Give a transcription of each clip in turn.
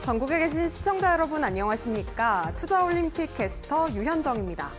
전국에 계신 시청자 여러분 안녕하십니까? 투자올림픽 캐스터 유현정입니다.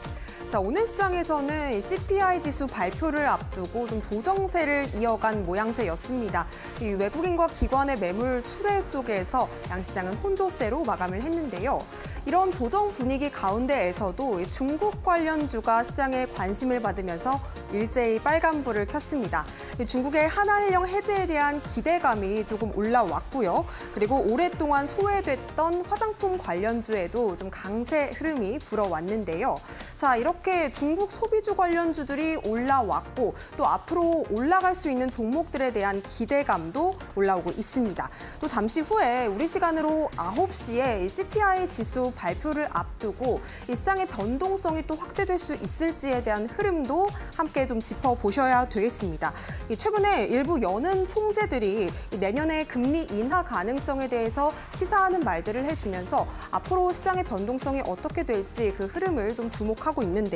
자, 오늘 시장에서는 CPI 지수 발표를 앞두고 좀 조정세를 이어간 모양새였습니다. 이 외국인과 기관의 매물 출회 속에서 양시장은 혼조세로 마감을 했는데요. 이런 조정 분위기 가운데에서도 중국 관련주가 시장에 관심을 받으면서 일제히 빨간불을 켰습니다. 중국의 한한령 해제에 대한 기대감이 조금 올라왔고요. 그리고 오랫동안 소외됐던 화장품 관련주에도 좀 강세 흐름이 불어왔는데요. 자, 이렇게 중국 소비주 관련주들이 올라왔고 또 앞으로 올라갈 수 있는 종목들에 대한 기대감도 올라오고 있습니다. 또 잠시 후에 우리 시간으로 9시에 CPI 지수 발표를 앞두고 이 시장의 변동성이 또 확대될 수 있을지에 대한 흐름도 함께 좀 짚어보셔야 되겠습니다. 최근에 일부 연은 총재들이 내년에 금리 인하 가능성에 대해서 시사하는 말들을 해주면서 앞으로 시장의 변동성이 어떻게 될지 그 흐름을 좀 주목하고 있는데요.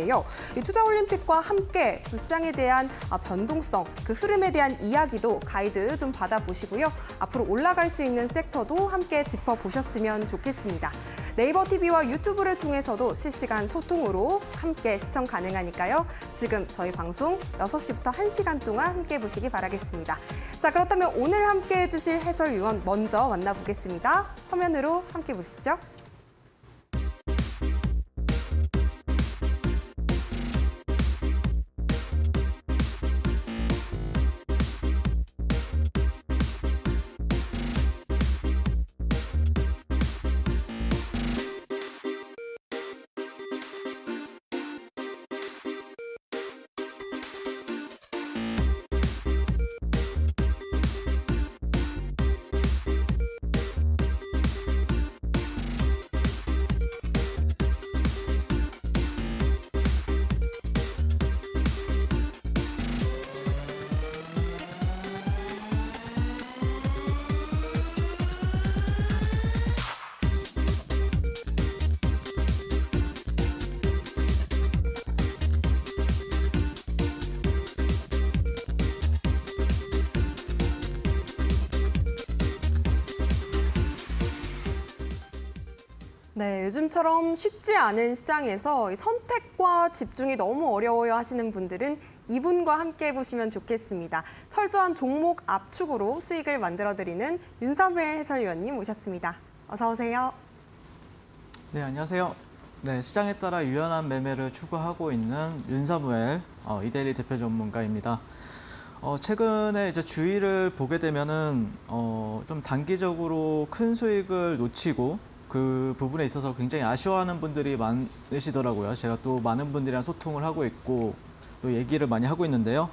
이 투자올림픽과 함께 또 시장에 대한 변동성, 그 흐름에 대한 이야기도 가이드 좀 받아보시고요. 앞으로 올라갈 수 있는 섹터도 함께 짚어보셨으면 좋겠습니다. 네이버 TV와 유튜브를 통해서도 실시간 소통으로 함께 시청 가능하니까요. 지금 저희 방송 6시부터 1시간 동안 함께 보시기 바라겠습니다. 자, 그렇다면 오늘 함께 해주실 해설위원 먼저 만나보겠습니다. 화면으로 함께 보시죠. 네, 요즘처럼 쉽지 않은 시장에서 이 선택과 집중이 너무 어려워요 하시는 분들은 이분과 함께 해보시면 좋겠습니다. 철저한 종목 압축으로 수익을 만들어드리는 윤사무엘 해설위원님 모셨습니다. 어서 오세요. 네, 안녕하세요. 네, 시장에 따라 유연한 매매를 추구하고 있는 윤사무엘 이데일리 대표 전문가입니다. 최근에 이제 주위를 보게 되면은 좀 단기적으로 큰 수익을 놓치고 그 부분에 있어서 굉장히 아쉬워하는 분들이 많으시더라고요. 제가 또 많은 분들이랑 소통을 하고 있고 또 얘기를 많이 하고 있는데요.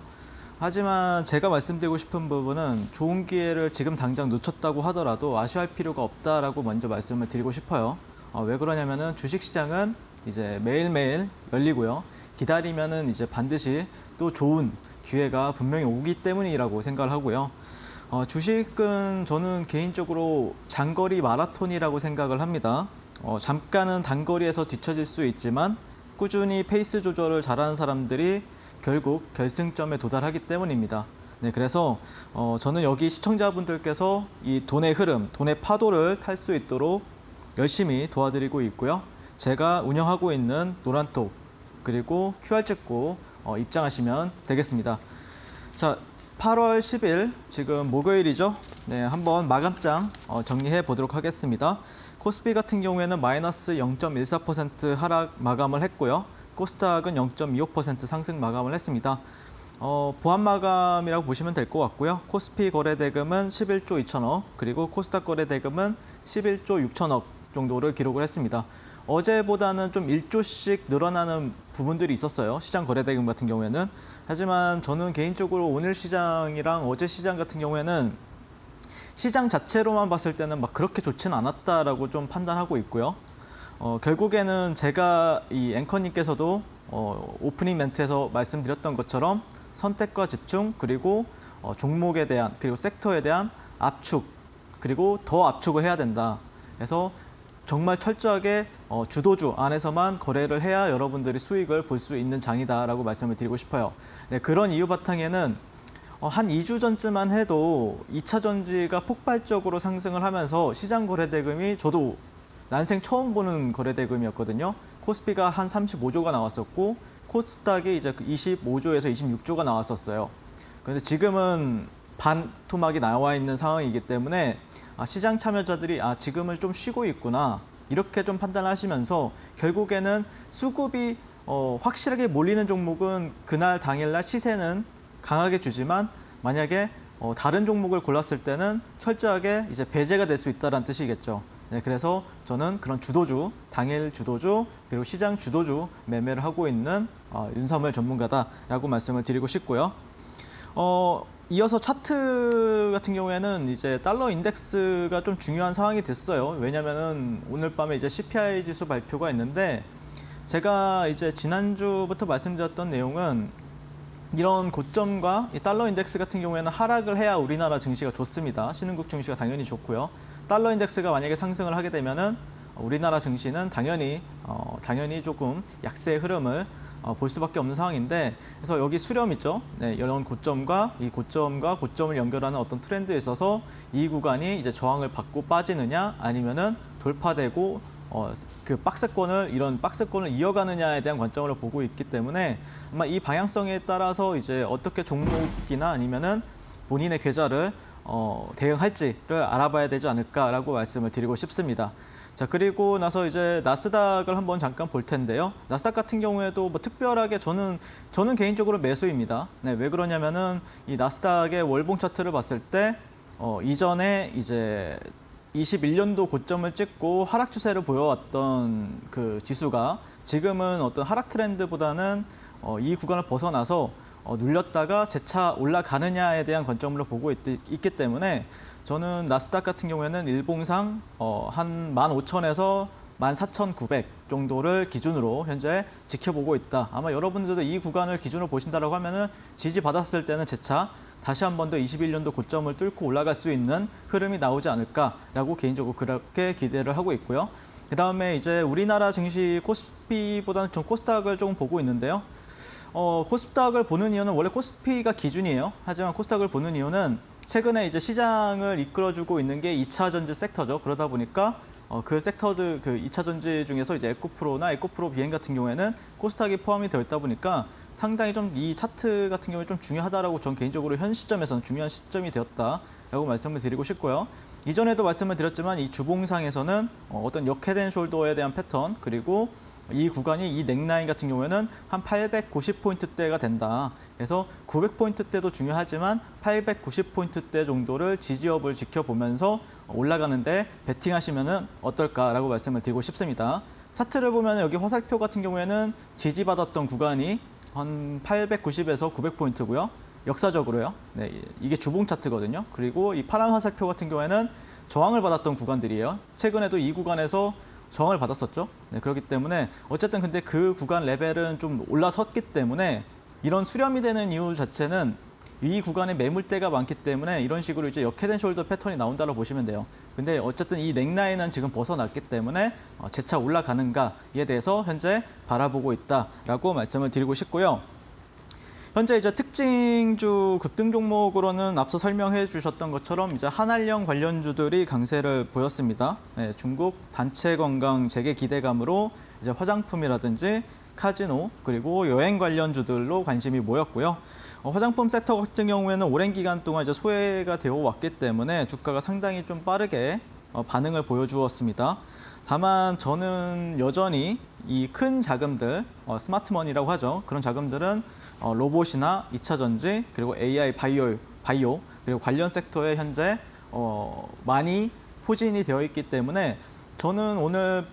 하지만 제가 말씀드리고 싶은 부분은 좋은 기회를 지금 당장 놓쳤다고 하더라도 아쉬워할 필요가 없다라고 먼저 말씀을 드리고 싶어요. 왜 그러냐면은 주식시장은 이제 매일매일 열리고요. 기다리면은 이제 반드시 또 좋은 기회가 분명히 오기 때문이라고 생각을 하고요. 주식은 저는 개인적으로 장거리 마라톤이라고 생각을 합니다. 잠깐은 단거리에서 뒤처질 수 있지만 꾸준히 페이스 조절을 잘하는 사람들이 결국 결승점에 도달하기 때문입니다. 네, 그래서 저는 여기 시청자분들께서 이 돈의 흐름, 돈의 파도를 탈 수 있도록 열심히 도와드리고 있고요. 제가 운영하고 있는 노란톡 그리고 QR 찍고 입장하시면 되겠습니다. 자, 8월 10일 지금 목요일이죠. 네, 한번 마감장 정리해 보도록 하겠습니다. 코스피 같은 경우에는 마이너스 0.14% 하락 마감을 했고요. 코스닥은 0.25% 상승 마감을 했습니다. 보합 마감이라고 보시면 될 것 같고요. 코스피 거래대금은 11조 2천억, 그리고 코스닥 거래대금은 11조 6천억 정도를 기록을 했습니다. 어제보다는 좀 1조씩 늘어나는 부분들이 있었어요. 시장 거래대금 같은 경우에는. 하지만 저는 개인적으로 오늘 시장이랑 어제 시장 같은 경우에는 시장 자체로만 봤을 때는 막 그렇게 좋지는 않았다라고 좀 판단하고 있고요. 결국에는 제가 이 앵커님께서도 오프닝 멘트에서 말씀드렸던 것처럼 선택과 집중 그리고 종목에 대한 그리고 섹터에 대한 압축 그리고 더 압축을 해야 된다. 그래서 정말 철저하게 주도주 안에서만 거래를 해야 여러분들이 수익을 볼 수 있는 장이다라고 말씀을 드리고 싶어요. 네, 그런 이유 바탕에는 한 2주 전쯤만 해도 2차 전지가 폭발적으로 상승을 하면서 시장 거래대금이 저도 난생 처음 보는 거래대금이었거든요. 코스피가 한 35조가 나왔었고 코스닥이 이제 25조에서 26조가 나왔었어요. 그런데 지금은 반토막이 나와 있는 상황이기 때문에 시장 참여자들이 지금은 좀 쉬고 있구나 이렇게 좀 판단하시면서 결국에는 수급이 확실하게 몰리는 종목은 그날 당일날 시세는 강하게 주지만 만약에 다른 종목을 골랐을 때는 철저하게 이제 배제가 될 수 있다는 뜻이겠죠. 네, 그래서 저는 그런 주도주, 당일 주도주, 그리고 시장 주도주 매매를 하고 있는 윤사무엘 전문가다라고 말씀을 드리고 싶고요. 이어서 차트 같은 경우에는 이제 달러 인덱스가 좀 중요한 상황이 됐어요. 왜냐면은 오늘 밤에 이제 CPI 지수 발표가 있는데 제가 이제 지난주부터 말씀드렸던 내용은 이런 고점과 이 달러 인덱스 같은 경우에는 하락을 해야 우리나라 증시가 좋습니다. 신흥국 증시가 당연히 좋고요. 달러 인덱스가 만약에 상승을 하게 되면은 우리나라 증시는 당연히 조금 약세의 흐름을 볼 수밖에 없는 상황인데, 그래서 여기 수렴 있죠. 네, 이런 고점과 고점을 연결하는 어떤 트렌드에 있어서 이 구간이 이제 저항을 받고 빠지느냐 아니면은 돌파되고 이런 박스권을 이어가느냐에 대한 관점으로 보고 있기 때문에 아마 이 방향성에 따라서 이제 어떻게 종목이나 아니면은 본인의 계좌를 대응할지를 알아봐야 되지 않을까라고 말씀을 드리고 싶습니다. 자, 그리고 나서 이제 나스닥을 한번 잠깐 볼 텐데요. 나스닥 같은 경우에도 뭐 특별하게 저는 개인적으로 매수입니다. 네, 왜 그러냐면은 이 나스닥의 월봉 차트를 봤을 때 이전에 이제 21년도 고점을 찍고 하락 추세를 보여왔던 그 지수가 지금은 어떤 하락 트렌드보다는 이 구간을 벗어나서 눌렸다가 재차 올라가느냐에 대한 관점으로 보고 있기 때문에 저는 나스닥 같은 경우에는 일봉상 한 15,000에서 14,900 정도를 기준으로 현재 지켜보고 있다. 아마 여러분들도 이 구간을 기준으로 보신다라고 하면은 지지받았을 때는 재차 다시 한 번 더 21년도 고점을 뚫고 올라갈 수 있는 흐름이 나오지 않을까라고 개인적으로 그렇게 기대를 하고 있고요. 그다음에 이제 우리나라 증시 코스피보다는 좀 코스닥을 조금 보고 있는데요. 코스닥을 보는 이유는 원래 코스피가 기준이에요. 하지만 코스닥을 보는 이유는 최근에 이제 시장을 이끌어주고 있는 게 2차 전지 섹터죠. 그러다 보니까 그 섹터들, 그 2차 전지 중에서 이제 에코프로나 에코프로 비행 같은 경우에는 코스닥이 포함이 되어 있다 보니까 상당히 좀 이 차트 같은 경우에 좀 중요하다라고 전 개인적으로 현 시점에서는 중요한 시점이 되었다라고 말씀을 드리고 싶고요. 이전에도 말씀을 드렸지만 이 주봉상에서는 어떤 역헤드 숄더에 대한 패턴, 그리고 이 구간이 이 넥라인 같은 경우에는 한 890포인트대가 된다. 그래서 900포인트대도 중요하지만 890포인트대 정도를 지지업을 지켜보면서 올라가는데 베팅하시면 어떨까라고 말씀을 드리고 싶습니다. 차트를 보면 여기 화살표 같은 경우에는 지지받았던 구간이 한 890에서 900포인트고요. 역사적으로요. 네, 이게 주봉 차트거든요. 그리고 이 파란 화살표 같은 경우에는 저항을 받았던 구간들이에요. 최근에도 이 구간에서 저항을 받았었죠. 네, 그렇기 때문에 어쨌든 근데 그 구간 레벨은 좀 올라섰기 때문에 이런 수렴이 되는 이유 자체는 이 구간에 매물대가 많기 때문에 이런 식으로 이제 역헤드 숄더 패턴이 나온다고 보시면 돼요. 근데 어쨌든 이 넥라인은 지금 벗어났기 때문에 재차 올라가는가에 대해서 현재 바라보고 있다라고 말씀을 드리고 싶고요. 현재 이제 특징주 급등 종목으로는 앞서 설명해 주셨던 것처럼 이제 한알령 관련주들이 강세를 보였습니다. 네, 중국 단체 관광 재개 기대감으로 이제 화장품이라든지 카지노 그리고 여행 관련주들로 관심이 모였고요. 화장품 섹터 같은 경우에는 오랜 기간 동안 이제 소외가 되어 왔기 때문에 주가가 상당히 좀 빠르게 반응을 보여주었습니다. 다만 저는 여전히 이 큰 자금들, 스마트머니라고 하죠. 그런 자금들은 로봇이나 2차 전지, 그리고 AI 바이오, 그리고 관련 섹터에 현재 많이 포진이 되어 있기 때문에 저는 오늘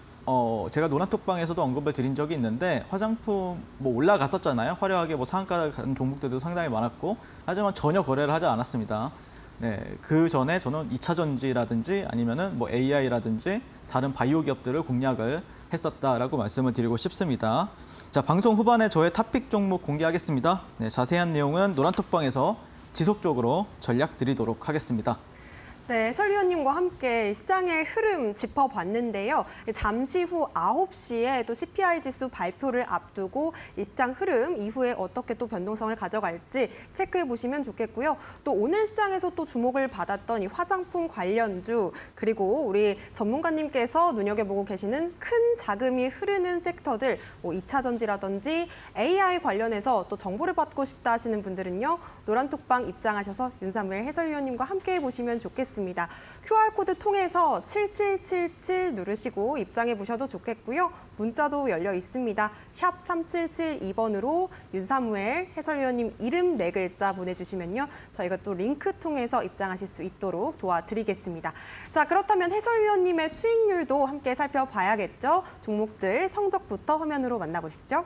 제가 노란톡방에서도 언급을 드린 적이 있는데 화장품 뭐 올라갔었잖아요. 화려하게 뭐 상한가 가는 종목들도 상당히 많았고 하지만 전혀 거래를 하지 않았습니다. 네, 그 전에 저는 2차 전지라든지 아니면은 뭐 AI라든지 다른 바이오 기업들을 공략을 했었다라고 말씀을 드리고 싶습니다. 자, 방송 후반에 저의 탑픽 종목 공개하겠습니다. 네, 자세한 내용은 노란톡방에서 지속적으로 전략 드리도록 하겠습니다. 네, 해설위원님과 함께 시장의 흐름 짚어봤는데요. 잠시 후 9시에 또 CPI 지수 발표를 앞두고 이 시장 흐름 이후에 어떻게 또 변동성을 가져갈지 체크해 보시면 좋겠고요. 또 오늘 시장에서 또 주목을 받았던 이 화장품 관련주 그리고 우리 전문가님께서 눈여겨보고 계시는 큰 자금이 흐르는 섹터들, 뭐 2차 전지라든지 AI 관련해서 또 정보를 받고 싶다 하시는 분들은요. 노란톡방 입장하셔서 윤사무엘 해설위원님과 함께 보시면 좋겠습니다. QR코드 통해서 7777 누르시고 입장해 보셔도 좋겠고요. 문자도 열려 있습니다. 샵 3772번으로 윤사무엘 해설위원님 이름 4글자 보내주시면요. 저희가 또 링크 통해서 입장하실 수 있도록 도와드리겠습니다. 자, 그렇다면 해설위원님의 수익률도 함께 살펴봐야겠죠. 종목들 성적부터 화면으로 만나보시죠.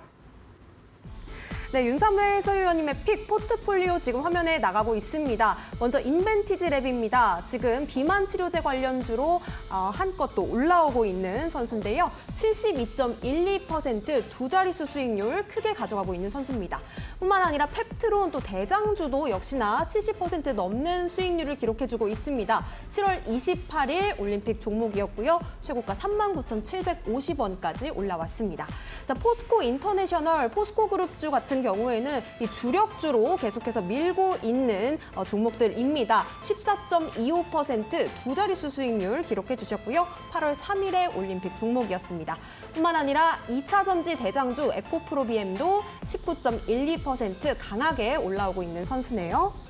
네, 윤사무엘 해설위원님의 픽 포트폴리오 지금 화면에 나가고 있습니다. 먼저 인벤티지 랩입니다. 지금 비만 치료제 관련주로 한껏 또 올라오고 있는 선수인데요. 72.12% 두 자릿수 수익률 크게 가져가고 있는 선수입니다. 뿐만 아니라 펩트론 또 대장주도 역시나 70% 넘는 수익률을 기록해주고 있습니다. 7월 28일 올림픽 종목이었고요. 최고가 39,750원까지 올라왔습니다. 자, 포스코 인터내셔널, 포스코 그룹주 같은 경우에는 이 주력주로 계속해서 밀고 있는 종목들입니다. 14.25% 두 자릿수 수익률 기록해 주셨고요. 8월 3일에 올림픽 종목이었습니다. 뿐만 아니라 2차 전지 대장주 에코프로비엠도 19.12% 강하게 올라오고 있는 선수네요.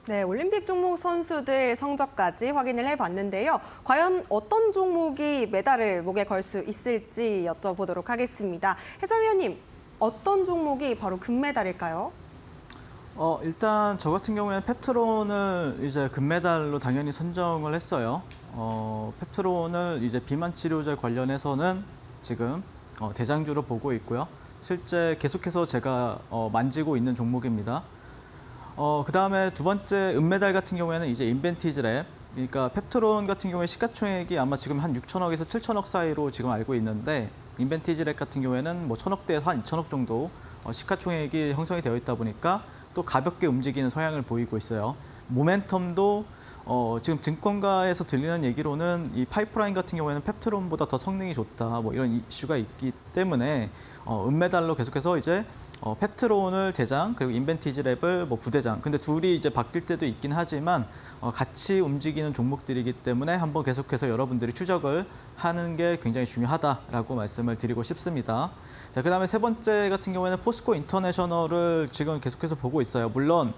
네, 올림픽 종목 선수들 성적까지 확인을 해봤는데요. 과연 어떤 종목이 메달을 목에 걸 수 있을지 여쭤보도록 하겠습니다. 해설위원님, 어떤 종목이 바로 금메달일까요? 일단 저 같은 경우에는 펩트론을 이제 금메달로 당연히 선정을 했어요. 펩트론을 이제 비만 치료제 관련해서는 지금 대장주로 보고 있고요. 실제 계속해서 제가 만지고 있는 종목입니다. 그 다음에 두 번째 은메달 같은 경우에는 이제 인벤티지 랩. 그러니까 펩트론 같은 경우에 시가총액이 아마 지금 한 6천억에서 7천억 사이로 지금 알고 있는데 인벤티지 랩 같은 경우에는 뭐 1,000억대에서 한 2천억 정도 시가총액이 형성이 되어 있다 보니까 또 가볍게 움직이는 성향을 보이고 있어요. 모멘텀도 지금 증권가에서 들리는 얘기로는 이 파이프라인 같은 경우에는 펩트론보다 더 성능이 좋다 뭐 이런 이슈가 있기 때문에 은메달로 계속해서 이제 펩트론을 대장 그리고 인벤티지 랩을 뭐 부대장. 근데 둘이 이제 바뀔 때도 있긴 하지만 같이 움직이는 종목들이기 때문에 한번 계속해서 여러분들이 추적을 하는 게 굉장히 중요하다라고 말씀을 드리고 싶습니다. 자, 그다음에 세 번째 같은 경우에는 포스코 인터내셔널을 지금 계속해서 보고 있어요. 물론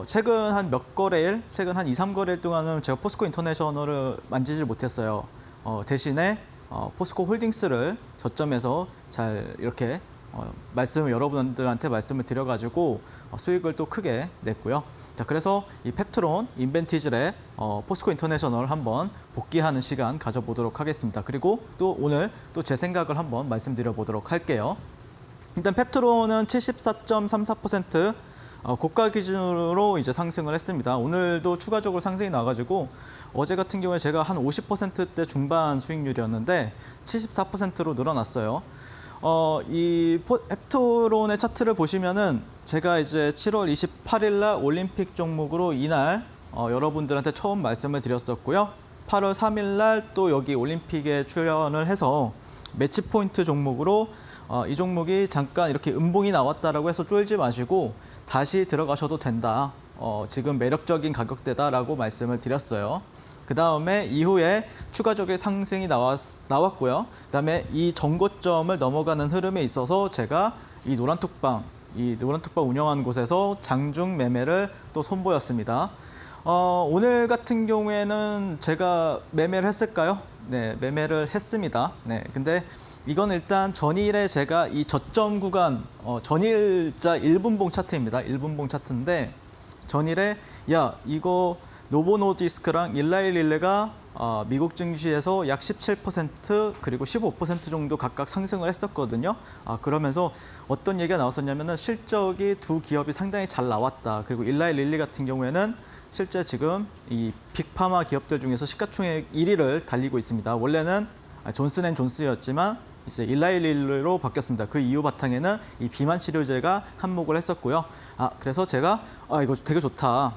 최근 한 몇 거래일, 최근 한 2, 3거래일 동안은 제가 포스코 인터내셔널을 만지질 못했어요. 대신에 포스코 홀딩스를 저점에서 잘 이렇게 말씀을 여러분들한테 말씀을 드려가지고 수익을 또 크게 냈고요. 자, 그래서 이 펩트론, 인벤티지 랩, 포스코 인터내셔널 한번 복귀하는 시간 가져보도록 하겠습니다. 그리고 또 오늘 또 제 생각을 한번 말씀드려보도록 할게요. 일단 펩트론은 74.34% 고가 기준으로 이제 상승을 했습니다. 오늘도 추가적으로 상승이 나가지고 어제 같은 경우에 제가 한 50%대 중반 수익률이었는데 74%로 늘어났어요. 이 펩트론의 차트를 보시면은 제가 이제 7월 28일 날 올림픽 종목으로 이날 여러분들한테 처음 말씀을 드렸었고요. 8월 3일 날 또 여기 올림픽에 출연을 해서 매치 포인트 종목으로 이 종목이 잠깐 이렇게 음봉이 나왔다라고 해서 쫄지 마시고 다시 들어가셔도 된다. 지금 매력적인 가격대다라고 말씀을 드렸어요. 그 다음에 이후에 추가적인 상승이 나왔고요. 그 다음에 이 전고점을 넘어가는 흐름에 있어서 제가 이 노란톡방 운영하는 곳에서 장중 매매를 또 선보였습니다. 오늘 같은 경우에는 제가 매매를 했을까요? 네, 매매를 했습니다. 네, 근데 이건 일단 전일에 제가 이 저점 구간, 전일자 1분봉 차트입니다. 1분봉 차트인데 전일에 야, 이거 노보노디스크랑 일라이릴레가 미국 증시에서 약 17% 그리고 15% 정도 각각 상승을 했었거든요. 그러면서 어떤 얘기가 나왔었냐면은 실적이 두 기업이 상당히 잘 나왔다. 그리고 일라이릴리 같은 경우에는 실제 지금 이 빅파마 기업들 중에서 시가총액 1위를 달리고 있습니다. 원래는 존슨앤존슨이었지만 이제 일라이릴리로 바뀌었습니다. 그 이유 바탕에는 이 비만 치료제가 한몫을 했었고요. 그래서 제가 이거 되게 좋다.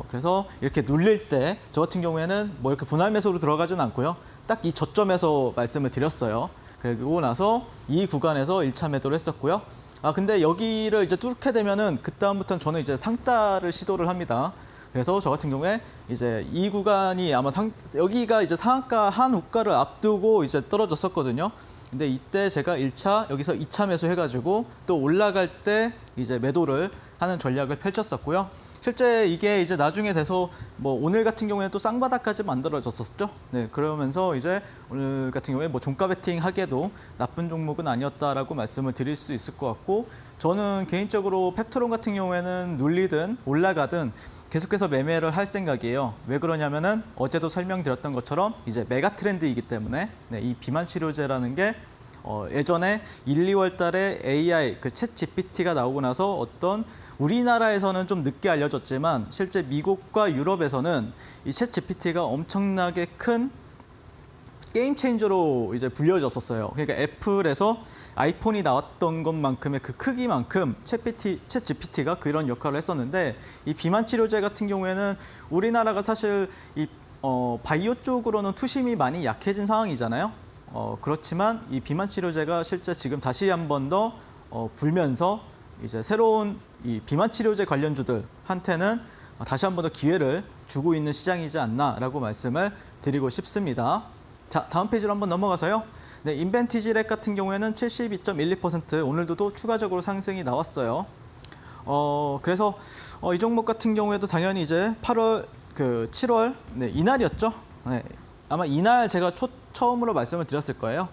그래서 이렇게 눌릴 때 저 같은 경우에는 뭐 이렇게 분할 매수로 들어가진 않고요. 딱 이 저점에서 말씀을 드렸어요. 그리고 나서 이 구간에서 1차 매도를 했었고요. 근데 여기를 이제 뚫게 되면은 그다음부터는 저는 이제 상따를 시도를 합니다. 그래서 저 같은 경우에 이제 이 구간이 아마 여기가 이제 상한가 한우가를 앞두고 이제 떨어졌었거든요. 근데 이때 제가 1차 여기서 2차 매수 해가지고 또 올라갈 때 이제 매도를 하는 전략을 펼쳤었고요. 실제 이게 이제 나중에 돼서 뭐 오늘 같은 경우에 또 쌍바닥까지 만들어졌었죠. 네, 그러면서 이제 오늘 같은 경우에 뭐 종가 베팅 하기에도 나쁜 종목은 아니었다라고 말씀을 드릴 수 있을 것 같고, 저는 개인적으로 펩트론 같은 경우에는 눌리든 올라가든 계속해서 매매를 할 생각이에요. 왜 그러냐면은 어제도 설명드렸던 것처럼 이제 메가 트렌드이기 때문에 이 비만 치료제라는 게 예전에 1, 2월 달에 AI 그 챗 GPT가 나오고 나서 어떤 우리나라에서는 좀 늦게 알려졌지만 실제 미국과 유럽에서는 이 챗 GPT가 엄청나게 큰 게임 체인저로 이제 불려졌었어요. 그러니까 애플에서 아이폰이 나왔던 것만큼의 그 크기만큼 챗 GPT가 그런 역할을 했었는데, 이 비만 치료제 같은 경우에는 우리나라가 사실 이 바이오 쪽으로는 투심이 많이 약해진 상황이잖아요. 그렇지만 이 비만 치료제가 실제 지금 다시 한 번 더 불면서 이제 새로운 이 비만 치료제 관련주들한테는 다시 한 번 더 기회를 주고 있는 시장이지 않나라고 말씀을 드리고 싶습니다. 자, 다음 페이지로 한번 넘어가서요. 네, 인벤티지랩 같은 경우에는 72.12% 오늘도 또 추가적으로 상승이 나왔어요. 그래서 이 종목 같은 경우에도 당연히 이제 7월 이날이었죠. 네, 아마 이날 제가 처음으로 말씀을 드렸을 거예요.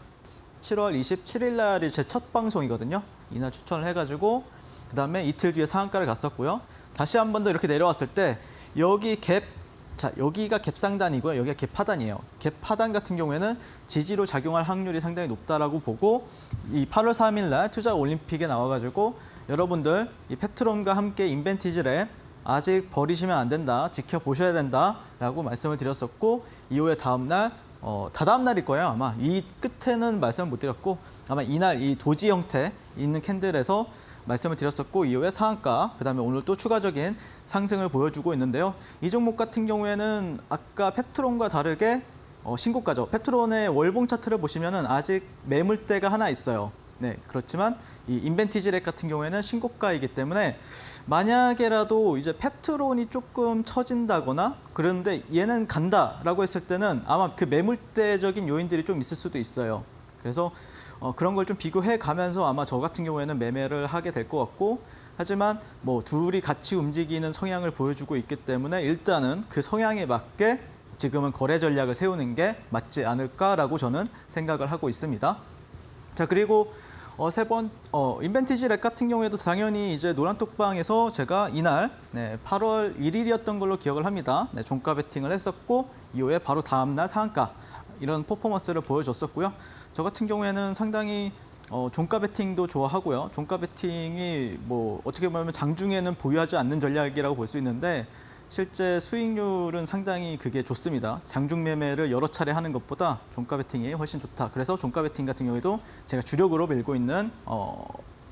7월 27일 날이 제 첫 방송이거든요. 이날 추천을 해가지고 그다음에 이틀 뒤에 상한가를 갔었고요. 다시 한 번 더 이렇게 내려왔을 때 여기가 갭상단이고요. 여기가 갭하단이에요. 갭하단 같은 경우에는 지지로 작용할 확률이 상당히 높다라고 보고, 이 8월 3일 날 투자 올림픽에 나와가지고 여러분들 이 펩트론과 함께 인벤티지랩 아직 버리시면 안 된다, 지켜보셔야 된다라고 말씀을 드렸었고, 이후에 다음날 다다음 날일 거예요. 아마 이 끝에는 말씀을 못 드렸고 아마 이날 이 도지 형태 있는 캔들에서 말씀을 드렸었고, 이후에 상한가, 그다음에 오늘 또 추가적인 상승을 보여주고 있는데요. 이 종목 같은 경우에는 아까 펩트론과 다르게 신고가죠. 펩트론의 월봉 차트를 보시면은 아직 매물대가 하나 있어요. 네, 그렇지만 이 인벤티지랩 같은 경우에는 신고가이기 때문에 만약에라도 이제 펩트론이 조금 처진다거나 그런데 얘는 간다라고 했을 때는 아마 그 매물대적인 요인들이 좀 있을 수도 있어요. 그래서 그런 걸 좀 비교해 가면서 아마 저 같은 경우에는 매매를 하게 될 것 같고, 하지만 뭐 둘이 같이 움직이는 성향을 보여주고 있기 때문에 일단은 그 성향에 맞게 지금은 거래 전략을 세우는 게 맞지 않을까라고 저는 생각을 하고 있습니다. 자, 그리고 인벤티지랩 같은 경우에도 당연히 이제 노란톡방에서 제가 이날 8월 1일이었던 걸로 기억을 합니다. 종가 베팅을 했었고 이후에 바로 다음날 상한가 이런 퍼포먼스를 보여줬었고요. 저 같은 경우에는 상당히 종가 베팅도 좋아하고요. 종가 베팅이 뭐 어떻게 보면 장중에는 보유하지 않는 전략이라고 볼 수 있는데 실제 수익률은 상당히 그게 좋습니다. 장중 매매를 여러 차례 하는 것보다 종가 베팅이 훨씬 좋다. 그래서 종가 베팅 같은 경우에도 제가 주력으로 밀고 있는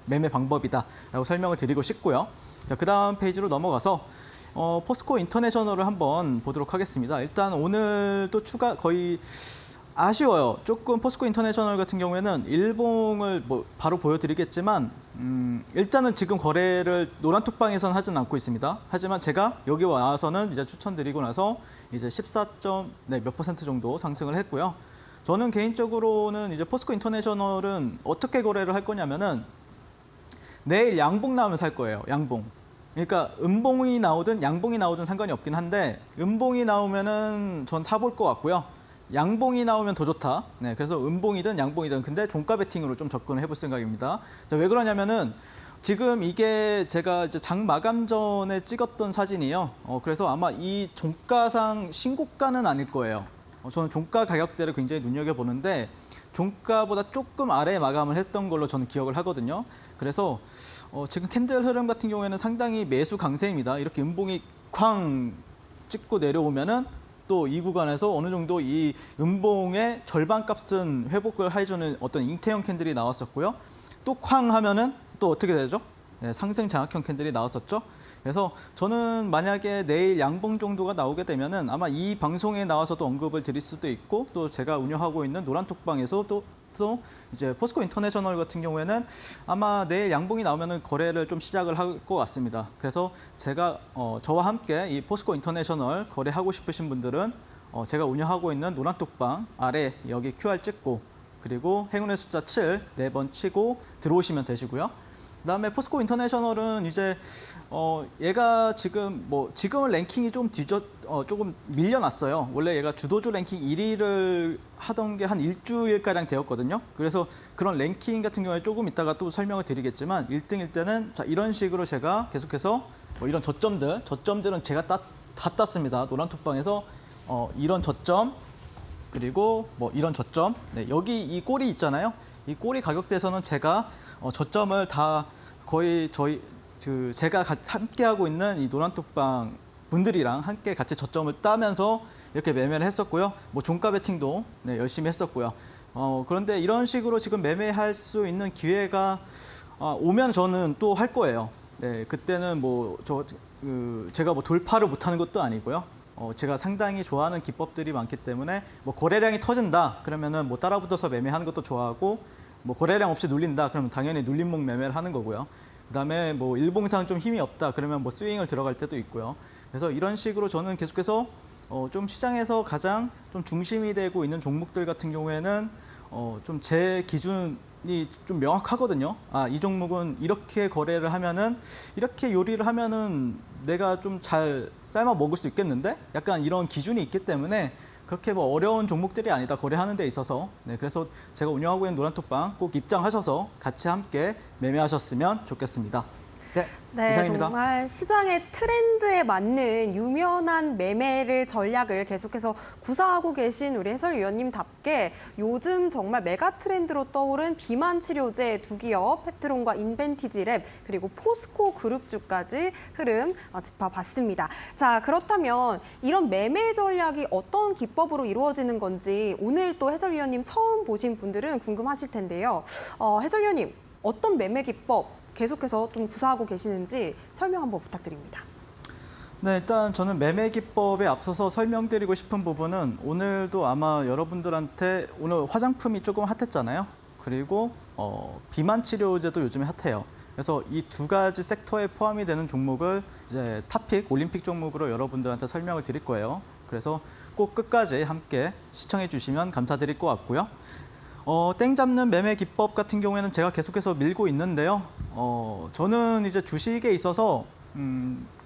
매매 방법이다라고 설명을 드리고 싶고요. 자, 그다음 페이지로 넘어가서 포스코 인터내셔널을 한번 보도록 하겠습니다. 일단 오늘 또 거의 아쉬워요. 조금 포스코 인터내셔널 같은 경우에는 일봉을 바로 보여드리겠지만 일단은 지금 거래를 노란톡방에서는 하진 않고 있습니다. 하지만 제가 여기 와서는 이제 추천드리고 나서 이제 14몇% 정도 상승을 했고요. 저는 개인적으로는 이제 포스코 인터내셔널은 어떻게 거래를 할 거냐면은 내일 양봉 나오면 살 거예요. 양봉. 그러니까 음봉이 나오든 양봉이 나오든 상관이 없긴 한데 음봉이 나오면은 전 사볼 것 같고요. 양봉이 나오면 더 좋다. 그래서 음봉이든 양봉이든 근데 종가 베팅으로 좀 접근을 해볼 생각입니다. 자, 왜 그러냐면은 지금 이게 제가 이제 장 마감 전에 찍었던 사진이에요. 그래서 아마 이 종가상 신고가는 아닐 거예요. 저는 종가 가격대를 굉장히 눈여겨보는데 종가보다 조금 아래 마감을 했던 걸로 저는 기억을 하거든요. 그래서 지금 캔들 흐름 같은 경우에는 상당히 매수 강세입니다. 이렇게 음봉이 쾅 찍고 내려오면은 또 이 구간에서 어느 정도 이 음봉의 절반 값은 회복을 해주는 어떤 잉태형 캔들이 나왔었고요. 또 쾅 하면은 또 어떻게 되죠? 네, 상승 장악형 캔들이 나왔었죠. 그래서 저는 만약에 내일 양봉 정도가 나오게 되면은 아마 이 방송에 나와서도 언급을 드릴 수도 있고 또 제가 운영하고 있는 노란톡방에서 또 이제 포스코 인터내셔널 같은 경우에는 아마 내일 양봉이 나오면은 거래를 좀 시작을 할 것 같습니다. 그래서 제가 저와 함께 이 포스코 인터내셔널 거래하고 싶으신 분들은 제가 운영하고 있는 노란톡방 아래 여기 QR 찍고 그리고 행운의 숫자 7 4번 치고 들어오시면 되시고요. 그다음에 포스코 인터내셔널은 이제 얘가 지금은 랭킹이 좀 조금 밀려났어요. 원래 얘가 주도주 랭킹 1위를 하던 게 한 일주일가량 되었거든요. 그래서 그런 랭킹 같은 경우에 조금 이따가 또 설명을 드리겠지만 1등일 때는 자 이런 식으로 제가 계속해서 이런 저점들은 제가 다 땄습니다. 노란톡방에서 이런 저점 그리고 이런 저점 네, 여기 이 꼬리 있잖아요. 이 꼬리 가격대에서는 제가 저점을 다 거의 제가 함께 하고 있는 이 노란톡방 분들이랑 함께 같이 저점을 따면서 이렇게 매매를 했었고요. 종가 베팅도 네, 열심히 했었고요. 그런데 이런 식으로 지금 매매할 수 있는 기회가 오면 저는 또 할 거예요. 네, 그때는 제가 돌파를 못하는 것도 아니고요. 제가 상당히 좋아하는 기법들이 많기 때문에 거래량이 터진다 그러면은 따라붙어서 매매하는 것도 좋아하고 거래량 없이 눌린다 그러면 당연히 눌림목 매매를 하는 거고요. 그다음에 일봉상 좀 힘이 없다 그러면 스윙을 들어갈 때도 있고요. 그래서 이런 식으로 저는 계속해서 좀 시장에서 가장 좀 중심이 되고 있는 종목들 같은 경우에는 좀 제 기준이 좀 명확하거든요. 이 종목은 이렇게 거래를 하면은 이렇게 요리를 하면은 내가 좀 잘 삶아 먹을 수 있겠는데? 약간 이런 기준이 있기 때문에 그렇게 어려운 종목들이 아니다 거래하는 데 있어서 네, 그래서 제가 운영하고 있는 노란톡방 꼭 입장하셔서 같이 함께 매매하셨으면 좋겠습니다. 네, 이상입니다. 정말 시장의 트렌드에 맞는 유연한 매매를 전략을 계속해서 구사하고 계신 우리 해설위원님답게 요즘 정말 메가 트렌드로 떠오른 비만 치료제 두 기업 페트론과 인벤티지랩 그리고 포스코 그룹주까지 흐름 짚어봤습니다. 자, 그렇다면 이런 매매 전략이 어떤 기법으로 이루어지는 건지 오늘 또 해설위원님 처음 보신 분들은 궁금하실 텐데요. 해설위원님, 어떤 매매 기법 계속해서 좀 구사하고 계시는지 설명 한번 부탁드립니다. 네, 일단 저는 매매 기법에 앞서서 설명드리고 싶은 부분은 오늘도 아마 여러분들한테 오늘 화장품이 조금 핫했잖아요. 그리고 비만 치료제도 요즘에 핫해요. 그래서 이 두 가지 섹터에 포함이 되는 종목을 이제 탑픽, 올림픽 종목으로 여러분들한테 설명을 드릴 거예요. 그래서 꼭 끝까지 함께 시청해 주시면 감사드릴 것 같고요. 땡 잡는 매매 기법 같은 경우에는 제가 계속해서 밀고 있는데요. 저는 이제 주식에 있어서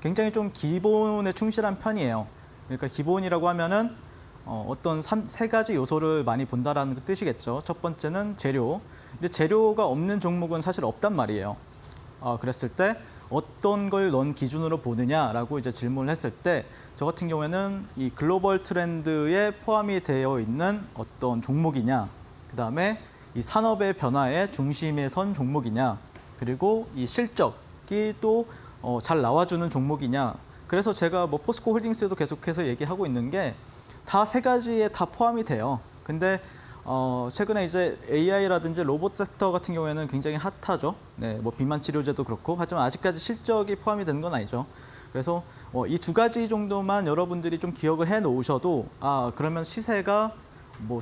굉장히 좀 기본에 충실한 편이에요. 그러니까 기본이라고 하면은 어떤 세 가지 요소를 많이 본다라는 뜻이겠죠. 첫 번째는 재료. 근데 재료가 없는 종목은 사실 없단 말이에요. 그랬을 때 어떤 걸 넌 기준으로 보느냐라고 이제 질문을 했을 때 저 같은 경우에는 이 글로벌 트렌드에 포함이 되어 있는 어떤 종목이냐, 그다음에 이 산업의 변화의 중심에 선 종목이냐, 그리고 이 실적이 또 잘 나와주는 종목이냐. 그래서 제가 포스코 홀딩스도 계속해서 얘기하고 있는 게 다 세 가지에 다 포함이 돼요. 근데 최근에 이제 AI라든지 로봇 섹터 같은 경우에는 굉장히 핫하죠. 네, 비만 치료제도 그렇고 하지만 아직까지 실적이 포함이 되는 건 아니죠. 그래서 이 두 가지 정도만 여러분들이 좀 기억을 해 놓으셔도 그러면 시세가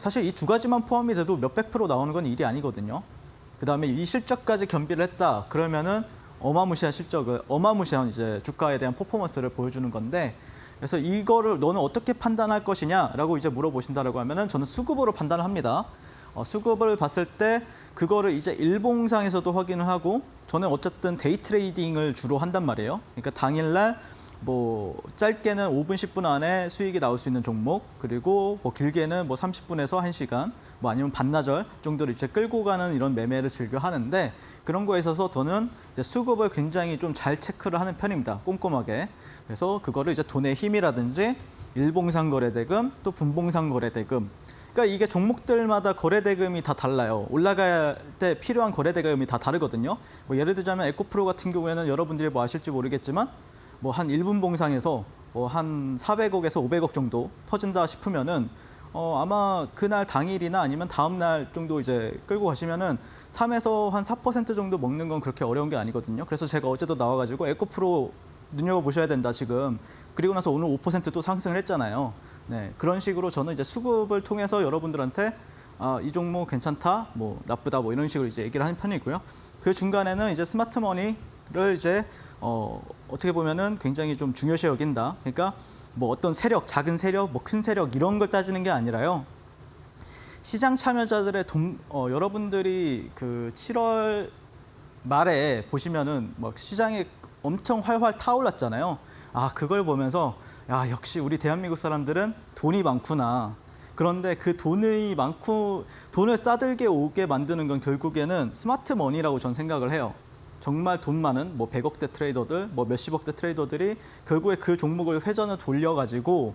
사실 이 두 가지만 포함이 돼도 몇백 프로 나오는 건 일이 아니거든요. 그다음에 이 실적까지 겸비를 했다. 그러면은 어마무시한 이제 주가에 대한 퍼포먼스를 보여주는 건데, 그래서 이거를 너는 어떻게 판단할 것이냐라고 이제 물어보신다라고 하면은 저는 수급으로 판단을 합니다. 수급을 봤을 때 그거를 이제 일봉상에서도 확인을 하고, 저는 어쨌든 데이 트레이딩을 주로 한단 말이에요. 그러니까 당일날 뭐 짧게는 5분, 10분 안에 수익이 나올 수 있는 종목, 그리고 뭐 길게는 뭐 30분에서 1시간, 뭐 아니면 반나절 정도를 이제 끌고 가는 이런 매매를 즐겨 하는데, 그런 거에 있어서 저는 이제 수급을 굉장히 좀 잘 체크를 하는 편입니다. 꼼꼼하게. 그래서 그거를 이제 돈의 힘이라든지 일봉상 거래대금, 또 분봉상 거래대금. 그러니까 이게 종목들마다 거래대금이 다 달라요. 올라갈 때 필요한 거래대금이 다 다르거든요. 뭐 예를 들자면 에코프로 같은 경우에는 여러분들이 뭐 아실지 모르겠지만 뭐 한 1분 봉상에서 뭐 한 400억에서 500억 정도 터진다 싶으면은 아마 그날 당일이나 아니면 다음 날 정도 이제 끌고 가시면은 3에서 한 4% 정도 먹는 건 그렇게 어려운 게 아니거든요. 그래서 제가 어제도 나와가지고 에코프로 눈여겨보셔야 된다 지금. 그리고 나서 오늘 5%또 상승을 했잖아요. 네, 그런 식으로 저는 이제 수급을 통해서 여러분들한테 이 종목 괜찮다, 뭐 나쁘다, 뭐 이런 식으로 이제 얘기를 하는 편이고요. 그 중간에는 이제 스마트머니를 이제 어떻게 보면은 굉장히 좀 중요시 여긴다. 그러니까 뭐 어떤 세력, 작은 세력, 뭐 큰 세력 이런 걸 따지는 게 아니라요. 시장 참여자들의 여러분들이 그 7월 말에 보시면은 막 시장에 엄청 활활 타올랐잖아요. 그걸 보면서 역시 우리 대한민국 사람들은 돈이 많구나. 그런데 그 돈을 싸들게 오게 만드는 건 결국에는 스마트머니라고 전 생각을 해요. 정말 돈 많은 뭐 100억대 트레이더들, 뭐 몇십억대 트레이더들이 결국에 그 종목을 회전을 돌려가지고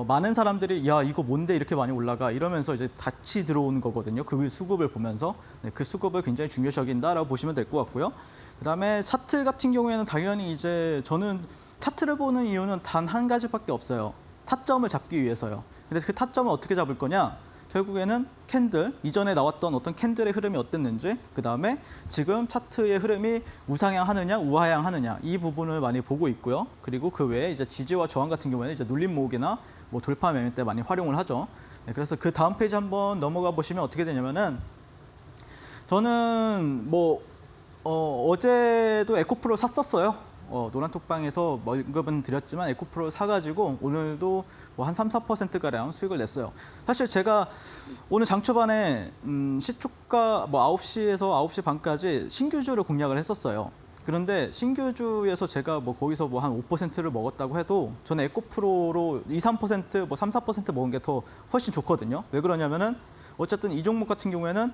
많은 사람들이 야 이거 뭔데 이렇게 많이 올라가 이러면서 이제 같이 들어오는 거거든요. 그 수급을 보면서 그 수급을 굉장히 중요시 여긴다라고 보시면 될 것 같고요. 그다음에 차트 같은 경우에는 당연히 이제 저는 차트를 보는 이유는 단 한 가지밖에 없어요. 타점을 잡기 위해서요. 근데 그 타점을 어떻게 잡을 거냐? 결국에는 캔들, 이전에 나왔던 어떤 캔들의 흐름이 어땠는지, 그다음에 지금 차트의 흐름이 우상향 하느냐, 우하향 하느냐, 이 부분을 많이 보고 있고요. 그리고 그 외에 이제 지지와 저항 같은 경우에는 이제 눌림 모으기나 뭐 돌파 매매 때 많이 활용을 하죠. 네, 그래서 그 다음 페이지 한번 넘어가 보시면 어떻게 되냐면은 저는 뭐 어제도 에코프로 샀었어요. 노란톡방에서 언급은 드렸지만 에코프로 사가지고 오늘도 뭐 한 3, 4%가량 수익을 냈어요. 사실 제가 오늘 장 초반에 시초가 뭐 9시에서 9시 반까지 신규주를 공략을 했었어요. 그런데 신규주에서 제가 뭐 거기서 뭐 한 5%를 먹었다고 해도 저는 에코프로로 2, 3%, 뭐 3, 4% 먹은 게 더 훨씬 좋거든요. 왜 그러냐면은 어쨌든 이 종목 같은 경우에는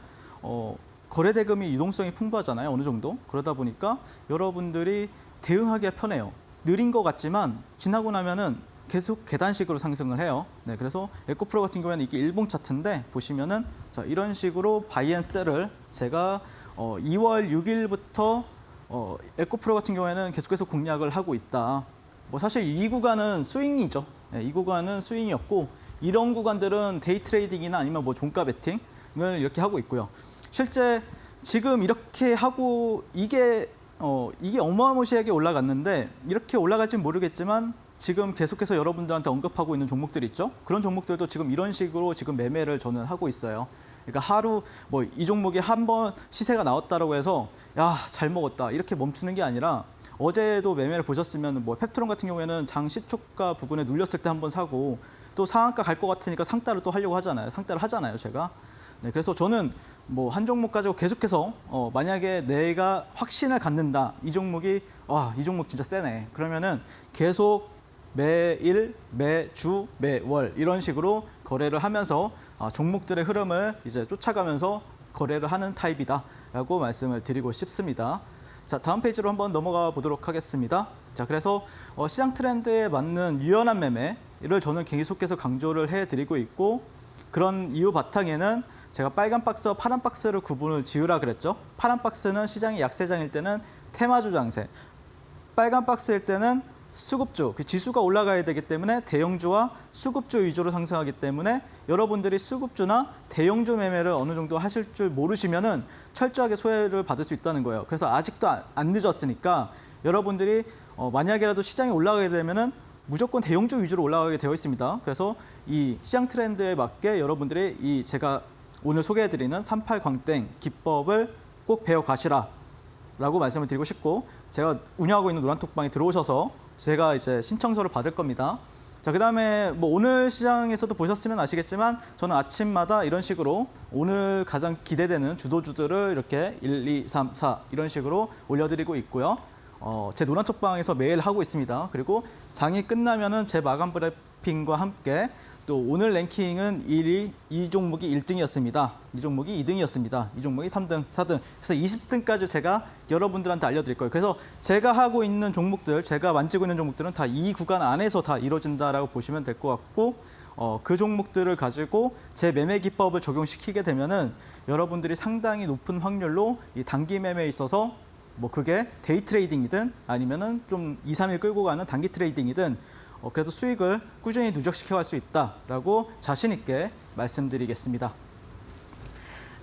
거래 대금이 유동성이 풍부하잖아요. 어느 정도. 그러다 보니까 여러분들이 대응하기가 편해요. 느린 것 같지만 지나고 나면은 계속 계단식으로 상승을 해요. 네, 그래서 에코프로 같은 경우에는 이게 일봉 차트인데 보시면은 자, 이런 식으로 바이앤셀을 제가 2월 6일부터 에코프로 같은 경우에는 계속해서 공략을 하고 있다. 뭐 사실 이 구간은 스윙이죠. 네, 이 구간은 스윙이었고 이런 구간들은 데이 트레이딩이나 아니면 뭐 종가 베팅을 이렇게 하고 있고요. 실제 지금 이렇게 하고 이게 어마무시하게 올라갔는데 이렇게 올라갈지는 모르겠지만 지금 계속해서 여러분들한테 언급하고 있는 종목들 있죠? 그런 종목들도 지금 이런 식으로 지금 매매를 저는 하고 있어요. 그러니까 하루 뭐 이 종목이 한 번 시세가 나왔다라고 해서 야, 잘 먹었다 이렇게 멈추는 게 아니라 어제도 매매를 보셨으면 뭐 펩트론 같은 경우에는 장 시초가 부근에 눌렸을 때 한번 사고 또 상한가 갈 것 같으니까 상따를 또 하려고 하잖아요. 상따를 하잖아요, 제가. 네, 그래서 저는 뭐 한 종목 가지고 계속해서 만약에 내가 확신을 갖는다. 이 종목이 이 종목 진짜 세네. 그러면은 계속 매일, 매주, 매월 이런 식으로 거래를 하면서 종목들의 흐름을 이제 쫓아가면서 거래를 하는 타입이다라고 말씀을 드리고 싶습니다. 자, 다음 페이지로 한번 넘어가 보도록 하겠습니다. 자, 그래서 시장 트렌드에 맞는 유연한 매매를 저는 계속해서 강조를 해드리고 있고 그런 이유 바탕에는 제가 빨간 박스와 파란 박스를 구분을 지으라 그랬죠. 파란 박스는 시장이 약세장일 때는 테마주 장세, 빨간 박스일 때는 수급주, 그 지수가 올라가야 되기 때문에 대형주와 수급주 위주로 상승하기 때문에 여러분들이 수급주나 대형주 매매를 어느 정도 하실 줄 모르시면은 철저하게 소외를 받을 수 있다는 거예요. 그래서 아직도 안 늦었으니까 여러분들이 만약에라도 시장이 올라가게 되면은 무조건 대형주 위주로 올라가게 되어 있습니다. 그래서 이 시장 트렌드에 맞게 여러분들이 이 제가 오늘 소개해드리는 38 광땡 기법을 꼭 배워가시라 라고 말씀을 드리고 싶고 제가 운영하고 있는 노란톡방에 들어오셔서 제가 이제 신청서를 받을 겁니다. 자, 그다음에 뭐 오늘 시장에서도 보셨으면 아시겠지만 저는 아침마다 이런 식으로 오늘 가장 기대되는 주도주들을 이렇게 1, 2, 3, 4 이런 식으로 올려드리고 있고요. 제 노란톡방에서 매일 하고 있습니다. 그리고 장이 끝나면은 제 마감 브리핑과 함께 또 오늘 랭킹은 이 종목이 1등이었습니다. 이 종목이 2등이었습니다. 이 종목이 3등, 4등. 그래서 20등까지 제가 여러분들한테 알려드릴 거예요. 그래서 제가 하고 있는 종목들, 제가 만지고 있는 종목들은 다 이 구간 안에서 다 이루어진다라고 보시면 될 것 같고 그 종목들을 가지고 제 매매 기법을 적용시키게 되면은 여러분들이 상당히 높은 확률로 이 단기 매매에 있어서 뭐 그게 데이 트레이딩이든 아니면은 좀 2, 3일 끌고 가는 단기 트레이딩이든 그래도 수익을 꾸준히 누적시켜 갈 수 있다라고 자신 있게 말씀드리겠습니다.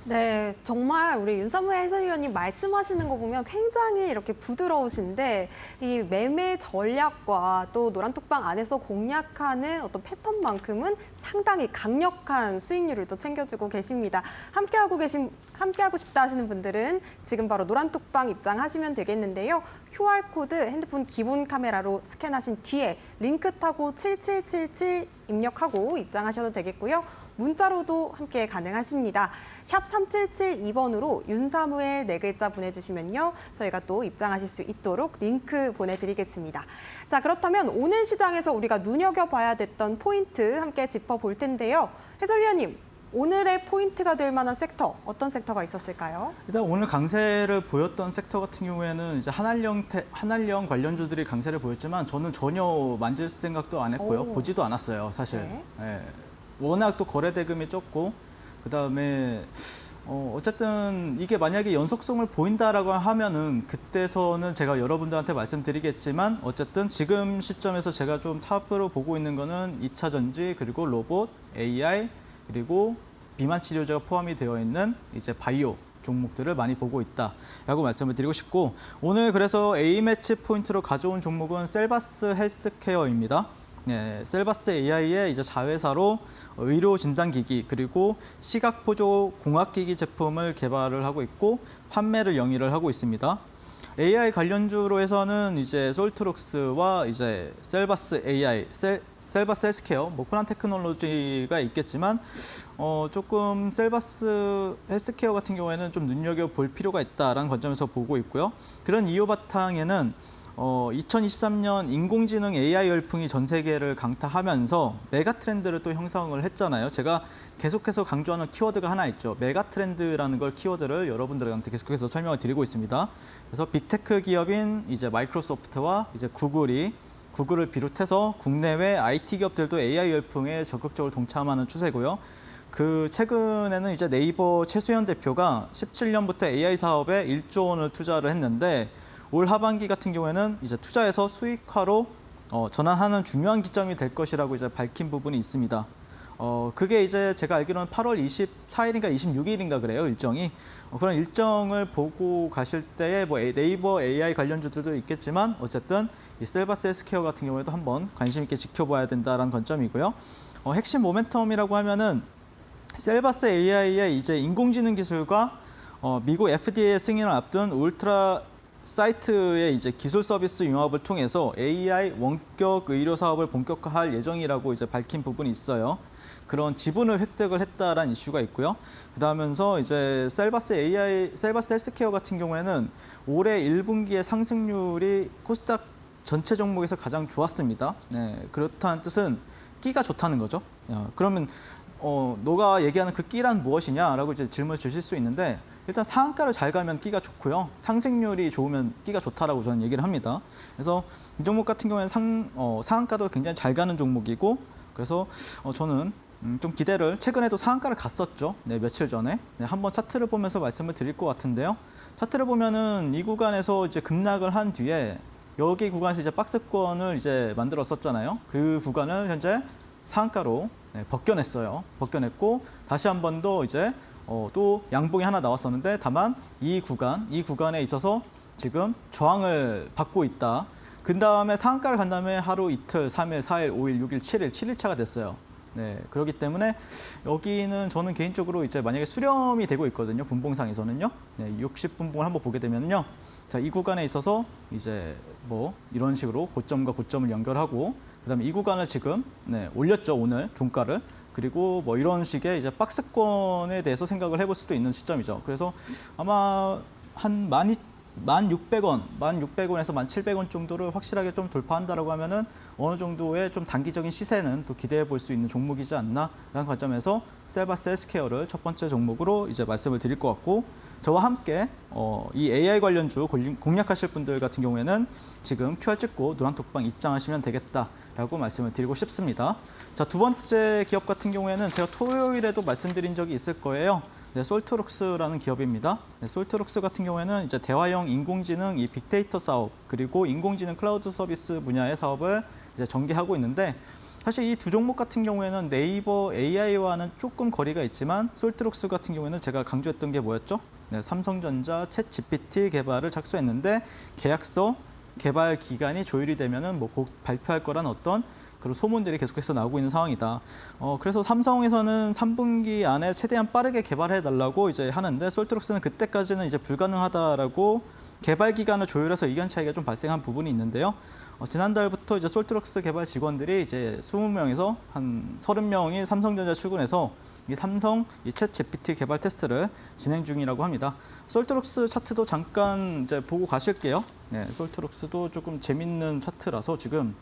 네, 정말 우리 윤사무의 해설위원님 말씀하시는 거 보면 굉장히 이렇게 부드러우신데 이 매매 전략과 또 노란톡방 안에서 공략하는 어떤 패턴만큼은 상당히 강력한 수익률을 또 챙겨주고 계십니다. 함께하고 싶다 하시는 분들은 지금 바로 노란톡방 입장하시면 되겠는데요. QR코드 핸드폰 기본 카메라로 스캔하신 뒤에 링크 타고 7777 입력하고 입장하셔도 되겠고요. 문자로도 함께 가능하십니다. 샵 3772번으로 윤사무엘 네 글자 보내주시면요. 저희가 또 입장하실 수 있도록 링크 보내드리겠습니다. 자, 그렇다면 오늘 시장에서 우리가 눈여겨봐야 됐던 포인트 함께 짚어볼 텐데요. 해설위원님, 오늘의 포인트가 될 만한 섹터, 어떤 섹터가 있었을까요? 일단 오늘 강세를 보였던 섹터 같은 경우에는 이제 한알령 관련주들이 강세를 보였지만 저는 전혀 만질 생각도 안 했고요. 오. 보지도 않았어요, 사실. 네. 예. 워낙 또 거래 대금이 적고 그다음에 어쨌든 이게 만약에 연속성을 보인다라고 하면은 그때서는 제가 여러분들한테 말씀드리겠지만 어쨌든 지금 시점에서 제가 좀 탑으로 보고 있는 거는 2차 전지 그리고 로봇, AI 그리고 비만 치료제가 포함이 되어 있는 이제 바이오 종목들을 많이 보고 있다라고 말씀을 드리고 싶고 오늘 그래서 A매치 포인트로 가져온 종목은 셀바스 헬스케어입니다. 네, 셀바스 AI의 이제 자회사로 의료 진단기기 그리고 시각 보조 공학기기 제품을 개발을 하고 있고 판매를 영위를 하고 있습니다. AI 관련주로 해서는 이제 솔트록스와 이제 셀바스 AI, 셀바스 헬스케어, 뭐 코난 테크놀로지가 있겠지만 조금 셀바스 헬스케어 같은 경우에는 좀 눈여겨 볼 필요가 있다라는 관점에서 보고 있고요. 그런 이유 바탕에는 2023년 인공지능 AI 열풍이 전 세계를 강타하면서 메가 트렌드를 또 형성을 했잖아요. 제가 계속해서 강조하는 키워드가 하나 있죠. 메가 트렌드라는 걸 키워드를 여러분들한테 계속해서 설명을 드리고 있습니다. 그래서 빅테크 기업인 이제 마이크로소프트와 이제 구글을 비롯해서 국내외 IT 기업들도 AI 열풍에 적극적으로 동참하는 추세고요. 그 최근에는 이제 네이버 최수연 대표가 17년부터 AI 사업에 1조 원을 투자를 했는데 올 하반기 같은 경우에는 이제 투자에서 수익화로 전환하는 중요한 기점이 될 것이라고 이제 밝힌 부분이 있습니다. 그게 이제 제가 알기로는 8월 24일인가 26일인가 그래요, 일정이. 그런 일정을 보고 가실 때에 뭐 네이버 AI 관련주들도 있겠지만 어쨌든 이 셀바스 헬스케어 같은 경우에도 한번 관심 있게 지켜봐야 된다라는 관점이고요. 핵심 모멘텀이라고 하면은 셀바스 AI의 이제 인공지능 기술과 미국 FDA 승인을 앞둔 울트라 사이트의 이제 기술 서비스 융합을 통해서 AI 원격 의료 사업을 본격화할 예정이라고 이제 밝힌 부분이 있어요. 그런 지분을 획득을 했다라는 이슈가 있고요. 그다음에서 이제 셀바스 헬스케어 같은 경우에는 올해 1분기의 상승률이 코스닥 전체 종목에서 가장 좋았습니다. 네, 그렇다는 뜻은 끼가 좋다는 거죠. 그러면 너가 얘기하는 그 끼란 무엇이냐라고 이제 질문을 주실 수 있는데 일단 상한가를 잘 가면 끼가 좋고요. 상승률이 좋으면 끼가 좋다라고 저는 얘기를 합니다. 그래서 이 종목 같은 경우에는 상한가도 굉장히 잘 가는 종목이고 그래서 저는 좀 기대를 최근에도 상한가를 갔었죠. 네, 며칠 전에. 네, 한번 차트를 보면서 말씀을 드릴 것 같은데요. 차트를 보면은 이 구간에서 이제 급락을 한 뒤에 여기 구간에서 이제 박스권을 이제 만들었었잖아요. 그 구간을 현재 상한가로 벗겨냈어요. 벗겨냈고 다시 한 번 더 이제 또 양봉이 하나 나왔었는데 다만 이 구간에 있어서 지금 저항을 받고 있다. 그 다음에 상한가를 간 다음에 하루 이틀, 3일, 4일, 5일, 6일, 7일, 7일차가 됐어요. 네, 그렇기 때문에 여기는 저는 개인적으로 이제 만약에 수렴이 되고 있거든요. 분봉상에서는요. 네, 60분봉을 한번 보게 되면요. 자, 이 구간에 있어서 이제 뭐 이런 식으로 고점과 고점을 연결하고 그다음에 이 구간을 지금 올렸죠. 오늘 종가를. 그리고 뭐 이런 식의 이제 박스권에 대해서 생각을 해볼 수도 있는 시점이죠. 그래서 아마 한 1,600원, 1,600원에서 1,700원 정도를 확실하게 좀 돌파한다라고 하면은 어느 정도의 좀 단기적인 시세는 또 기대해 볼 수 있는 종목이지 않나라는 관점에서 셀바스 헬스케어를 첫 번째 종목으로 이제 말씀을 드릴 것 같고, 저와 함께 이 AI 관련주 공략하실 분들 같은 경우에는 지금 QR 찍고 노란톡방 입장하시면 되겠다라고 말씀을 드리고 싶습니다. 자, 두 번째 기업 같은 경우에는 제가 토요일에도 말씀드린 적이 있을 거예요. 네, 솔트록스라는 기업입니다. 네, 솔트록스 같은 경우에는 이제 대화형 인공지능 이 빅데이터 사업, 그리고 인공지능 클라우드 서비스 분야의 사업을 이제 전개하고 있는데, 사실 이 두 종목 같은 경우에는 네이버 AI와는 조금 거리가 있지만 솔트록스 같은 경우에는 제가 강조했던 게 뭐였죠? 네, 삼성전자 챗 GPT 개발을 착수했는데 계약서 개발 기간이 조율이 되면은 뭐 곧 발표할 거란 어떤 그런 소문들이 계속해서 나오고 있는 상황이다. 그래서 삼성에서는 3분기 안에 최대한 빠르게 개발해달라고 이제 하는데, 솔트록스는 그때까지는 이제 불가능하다라고 개발 기간을 조율해서 의견 차이가 좀 발생한 부분이 있는데요. 지난달부터 이제 솔트록스 개발 직원들이 이제 20명에서 한 30명이 삼성전자 출근해서 이 삼성 챗 GPT 개발 테스트를 진행 중이라고 합니다. 솔트록스 차트도 잠깐 이제 보고 가실게요. 네, 솔트록스도 조금 재밌는 차트라서 지금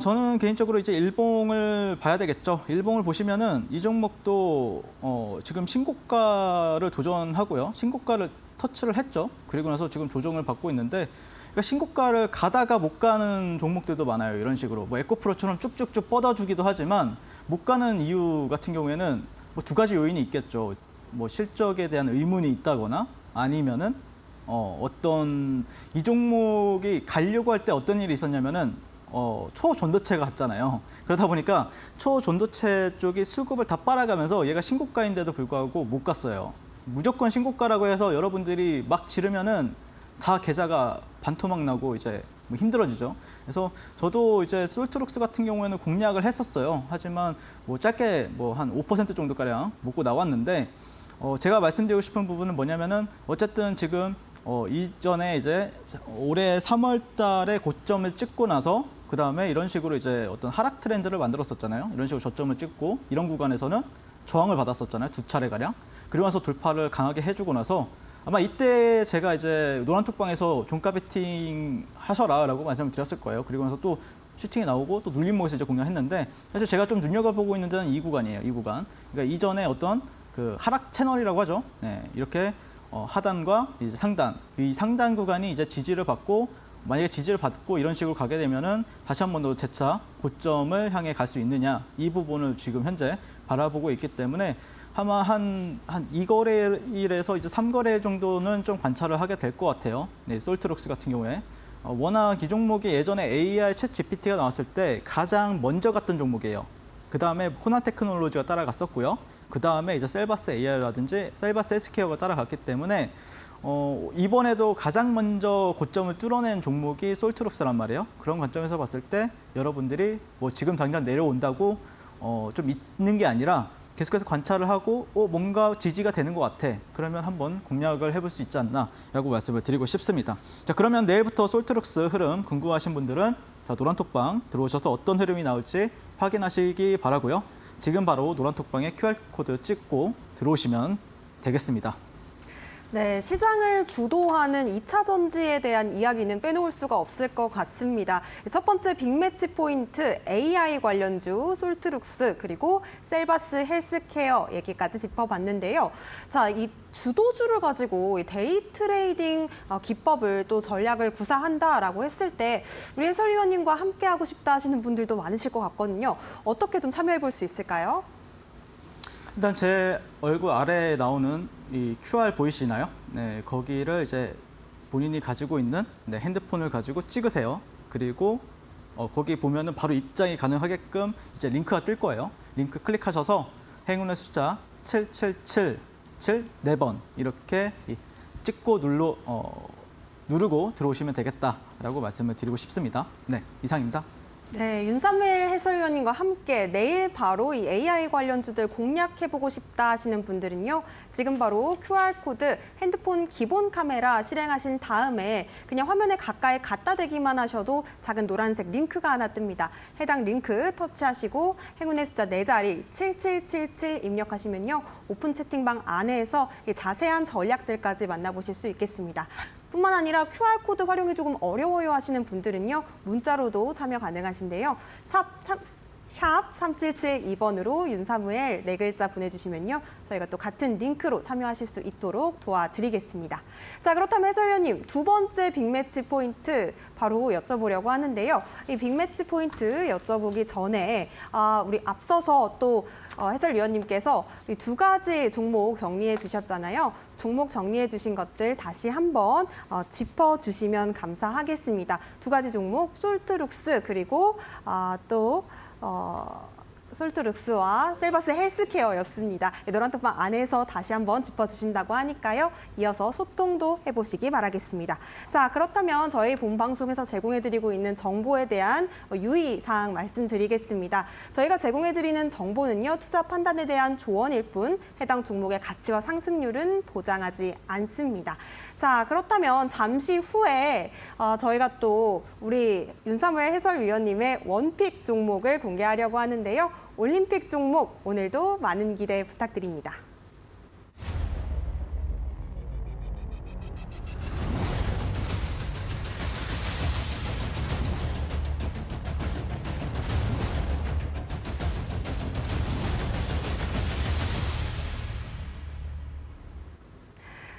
저는 개인적으로 이제 일봉을 봐야 되겠죠. 일봉을 보시면은 이 종목도 지금 신고가를 도전하고요. 신고가를 터치를 했죠. 그리고 나서 지금 조정을 받고 있는데, 그러니까 신고가를 가다가 못 가는 종목들도 많아요. 이런 식으로 뭐 에코프로처럼 쭉쭉쭉 뻗어주기도 하지만 못 가는 이유 같은 경우에는 뭐 두 가지 요인이 있겠죠. 뭐 실적에 대한 의문이 있다거나, 아니면은 어떤 이 종목이 가려고 할 때 어떤 일이 있었냐면은 초전도체가 갔잖아요. 그러다 보니까 초전도체 쪽이 수급을 다 빨아가면서 얘가 신고가인데도 불구하고 못 갔어요. 무조건 신고가라고 해서 여러분들이 막 지르면은 다 계좌가 반토막 나고 이제 뭐 힘들어지죠. 그래서 저도 이제 솔트록스 같은 경우에는 공략을 했었어요. 하지만 뭐 짧게 뭐 한 5% 정도가량 먹고 나왔는데, 제가 말씀드리고 싶은 부분은 뭐냐면은 어쨌든 지금 이전에 이제 올해 3월 달에 고점을 찍고 나서 그 다음에 이런 식으로 이제 어떤 하락 트렌드를 만들었었잖아요. 이런 식으로 저점을 찍고 이런 구간에서는 저항을 받았었잖아요. 2차례가량. 그리고 나서 돌파를 강하게 해주고 나서 아마 이때 제가 이제 노란톡방에서 종가 베팅 하셔라라고 말씀을 드렸을 거예요. 그리고 나서 또 슈팅이 나오고 또 눌림목에서 이제 공략했는데, 사실 제가 좀 눈여겨보고 있는 데는 이 구간이에요. 이 구간. 그러니까 이전에 어떤 그 하락 채널이라고 하죠. 네, 이렇게 하단과 이제 상단, 이 상단 구간이 이제 지지를 받고, 만약에 지지를 받고 이런 식으로 가게 되면은 다시 한 번 더 재차 고점을 향해 갈 수 있느냐, 이 부분을 지금 현재 바라보고 있기 때문에 아마 한 2거래일에서 이제 3거래 정도는 좀 관찰을 하게 될 것 같아요. 네, 솔트록스 같은 경우에. 워낙 이 종목이 예전에 AI 챗 GPT가 나왔을 때 가장 먼저 갔던 종목이에요. 그 다음에 코난 테크놀로지가 따라갔었고요. 그 다음에 이제 셀바스 AI라든지 셀바스 헬스케어가 따라갔기 때문에 이번에도 가장 먼저 고점을 뚫어낸 종목이 솔트록스란 말이에요. 그런 관점에서 봤을 때 여러분들이 뭐 지금 당장 내려온다고 좀 있는 게 아니라 계속해서 관찰을 하고 뭔가 지지가 되는 것 같아. 그러면 한번 공략을 해볼 수 있지 않나라고 말씀을 드리고 싶습니다. 자, 그러면 내일부터 솔트록스 흐름 궁금하신 분들은 노란톡방 들어오셔서 어떤 흐름이 나올지 확인하시기 바라고요. 지금 바로 노란톡방에 QR코드 찍고 들어오시면 되겠습니다. 네, 시장을 주도하는 2차 전지에 대한 이야기는 빼놓을 수가 없을 것 같습니다. 첫 번째 빅매치 포인트 AI 관련주 솔트룩스 그리고 셀바스 헬스케어 얘기까지 짚어봤는데요. 자, 이 주도주를 가지고 이 데이 트레이딩 기법을 또 전략을 구사한다라고 했을 때 우리 해설위원님과 함께하고 싶다 하시는 분들도 많으실 것 같거든요. 어떻게 좀 참여해 볼 수 있을까요? 일단 제 얼굴 아래에 나오는 이 QR 보이시나요? 네, 거기를 이제 본인이 가지고 있는 핸드폰을 가지고 찍으세요. 그리고 거기 보면은 바로 입장이 가능하게끔 이제 링크가 뜰 거예요. 링크 클릭하셔서 행운의 숫자 7777 4번 이렇게 찍고 누르고 들어오시면 되겠다라고 말씀을 드리고 싶습니다. 네, 이상입니다. 네, 윤삼일 해설위원님과 함께 내일 바로 이 AI 관련주들 공략해보고 싶다 하시는 분들은요. 지금 바로 QR코드 핸드폰 기본 카메라 실행하신 다음에 그냥 화면에 가까이 갖다 대기만 하셔도 작은 노란색 링크가 하나 뜹니다. 해당 링크 터치하시고 행운의 숫자 4자리 7777 입력하시면요. 오픈 채팅방 안에서 이 자세한 전략들까지 만나보실 수 있겠습니다. 뿐만 아니라 QR코드 활용이 조금 어려워요 하시는 분들은요. 문자로도 참여 가능하신데요. 샵 3772번으로 윤사무엘 4글자 보내주시면요. 저희가 또 같은 링크로 참여하실 수 있도록 도와드리겠습니다. 자, 그렇다면 해설위원님, 두 번째 빅매치 포인트 바로 여쭤보려고 하는데요. 이 빅매치 포인트 여쭤보기 전에 우리 앞서서 또 해설위원님께서 이 두 가지 종목 정리해 두셨잖아요. 종목 정리해 주신 것들 다시 한번 짚어주시면 감사하겠습니다. 두 가지 종목, 솔트룩스 그리고 솔트룩스와 셀바스 헬스케어였습니다. 노란톡방 안에서 다시 한번 짚어주신다고 하니까요. 이어서 소통도 해보시기 바라겠습니다. 자, 그렇다면 저희 본 방송에서 제공해드리고 있는 정보에 대한 유의사항 말씀드리겠습니다. 저희가 제공해드리는 정보는요. 투자 판단에 대한 조언일 뿐 해당 종목의 가치와 상승률은 보장하지 않습니다. 자, 그렇다면 잠시 후에 저희가 또 우리 윤사무엘 해설위원님의 원픽 종목을 공개하려고 하는데요. 올림픽 종목 오늘도 많은 기대 부탁드립니다.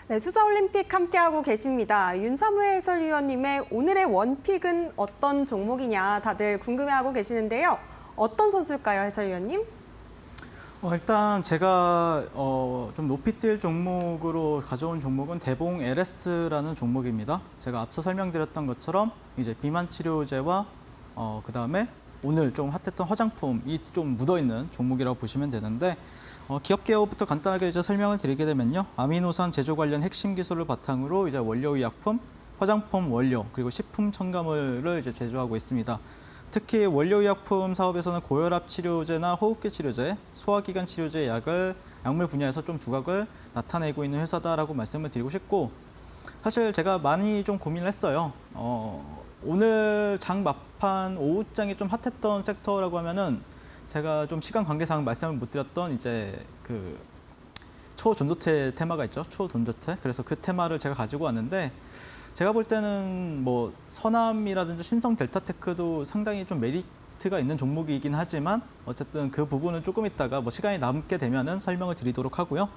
네, 수자올림픽 함께하고 계십니다. 윤사무엘 해설위원님의 오늘의 원픽은 어떤 종목이냐 다들 궁금해하고 계시는데요. 어떤 선수일까요, 해설위원님? 일단 제가 좀 높이 뛸 종목으로 가져온 종목은 대봉 LS라는 종목입니다. 제가 앞서 설명드렸던 것처럼 이제 비만 치료제와 그다음에 오늘 좀 핫했던 화장품이 좀 묻어있는 종목이라고 보시면 되는데 기업 개요부터 간단하게 이제 설명을 드리게 되면요. 아미노산 제조 관련 핵심 기술을 바탕으로 이제 원료의약품, 화장품 원료, 그리고 식품 첨가물을 이제 제조하고 있습니다. 특히 원료의약품 사업에서는 고혈압 치료제나 호흡기 치료제, 소화기관 치료제 약을 약물 분야에서 좀 두각을 나타내고 있는 회사다라고 말씀을 드리고 싶고, 사실 제가 많이 좀 고민을 했어요. 오늘 장 막판 오후장이 좀 핫했던 섹터라고 하면은 제가 좀 시간 관계상 말씀을 못 드렸던 이제 그 초전도체 테마가 있죠. 초전도체. 그래서 그 테마를 제가 가지고 왔는데 제가 볼 때는 뭐 서남이라든지 신성 델타테크도 상당히 좀 메리트가 있는 종목이긴 하지만 어쨌든 그 부분은 조금 있다가 뭐 시간이 남게 되면은 설명을 드리도록 하고요.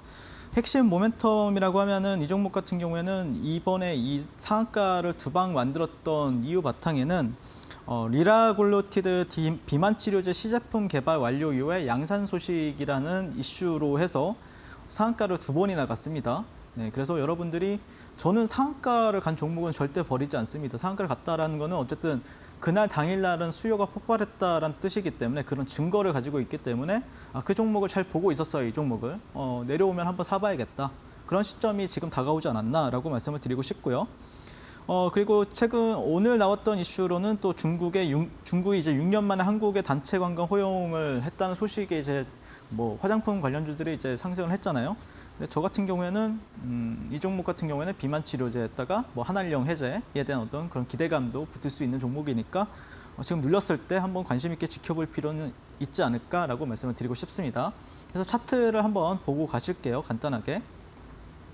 핵심 모멘텀이라고 하면은 이 종목 같은 경우에는 이번에 이 상한가를 두 방 만들었던 이유 바탕에는 리라글루티드 비만 치료제 시제품 개발 완료 이후에 양산 소식이라는 이슈로 해서 상한가를 두 번이나 갔습니다. 네, 그래서 여러분들이 저는 상한가를 간 종목은 절대 버리지 않습니다. 상한가를 갔다라는 거는 어쨌든 그날 당일날은 수요가 폭발했다라는 뜻이기 때문에 그런 증거를 가지고 있기 때문에 그 종목을 잘 보고 있었어요. 이 종목을 내려오면 한번 사봐야겠다. 그런 시점이 지금 다가오지 않았나라고 말씀을 드리고 싶고요. 그리고 최근 오늘 나왔던 이슈로는 또 중국이 이제 6년 만에 한국의 단체 관광 허용을 했다는 소식에 이제 뭐 화장품 관련주들이 이제 상승을 했잖아요. 근데 저 같은 경우에는 이 종목 같은 경우에는 비만 치료제에다가 뭐 한알령 해제에 대한 어떤 그런 기대감도 붙을 수 있는 종목이니까 지금 눌렸을 때 한번 관심 있게 지켜볼 필요는 있지 않을까라고 말씀을 드리고 싶습니다. 그래서 차트를 한번 보고 가실게요. 간단하게.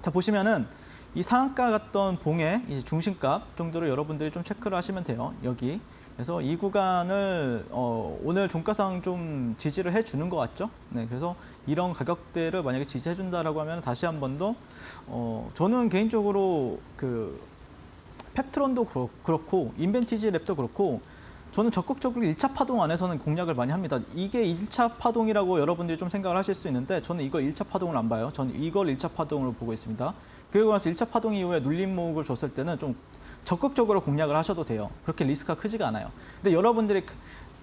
자, 보시면은 이 상한가 갔던 봉의 이제 중심값 정도를 여러분들이 좀 체크를 하시면 돼요. 여기. 그래서 이 구간을 오늘 종가상 좀 지지를 해주는 것 같죠? 네, 그래서 이런 가격대를 만약에 지지해준다라고 하면 다시 한 번 더 저는 개인적으로 그 펩트론도 그렇고 인벤티지 랩도 그렇고 저는 적극적으로 1차 파동 안에서는 공략을 많이 합니다. 이게 1차 파동이라고 여러분들이 좀 생각을 하실 수 있는데 저는 이걸 1차 파동을 안 봐요. 저는 이걸 1차 파동으로 보고 있습니다. 그리고 나서 1차 파동 이후에 눌림목을 줬을 때는 좀 적극적으로 공략을 하셔도 돼요. 그렇게 리스크가 크지가 않아요. 근데 여러분들이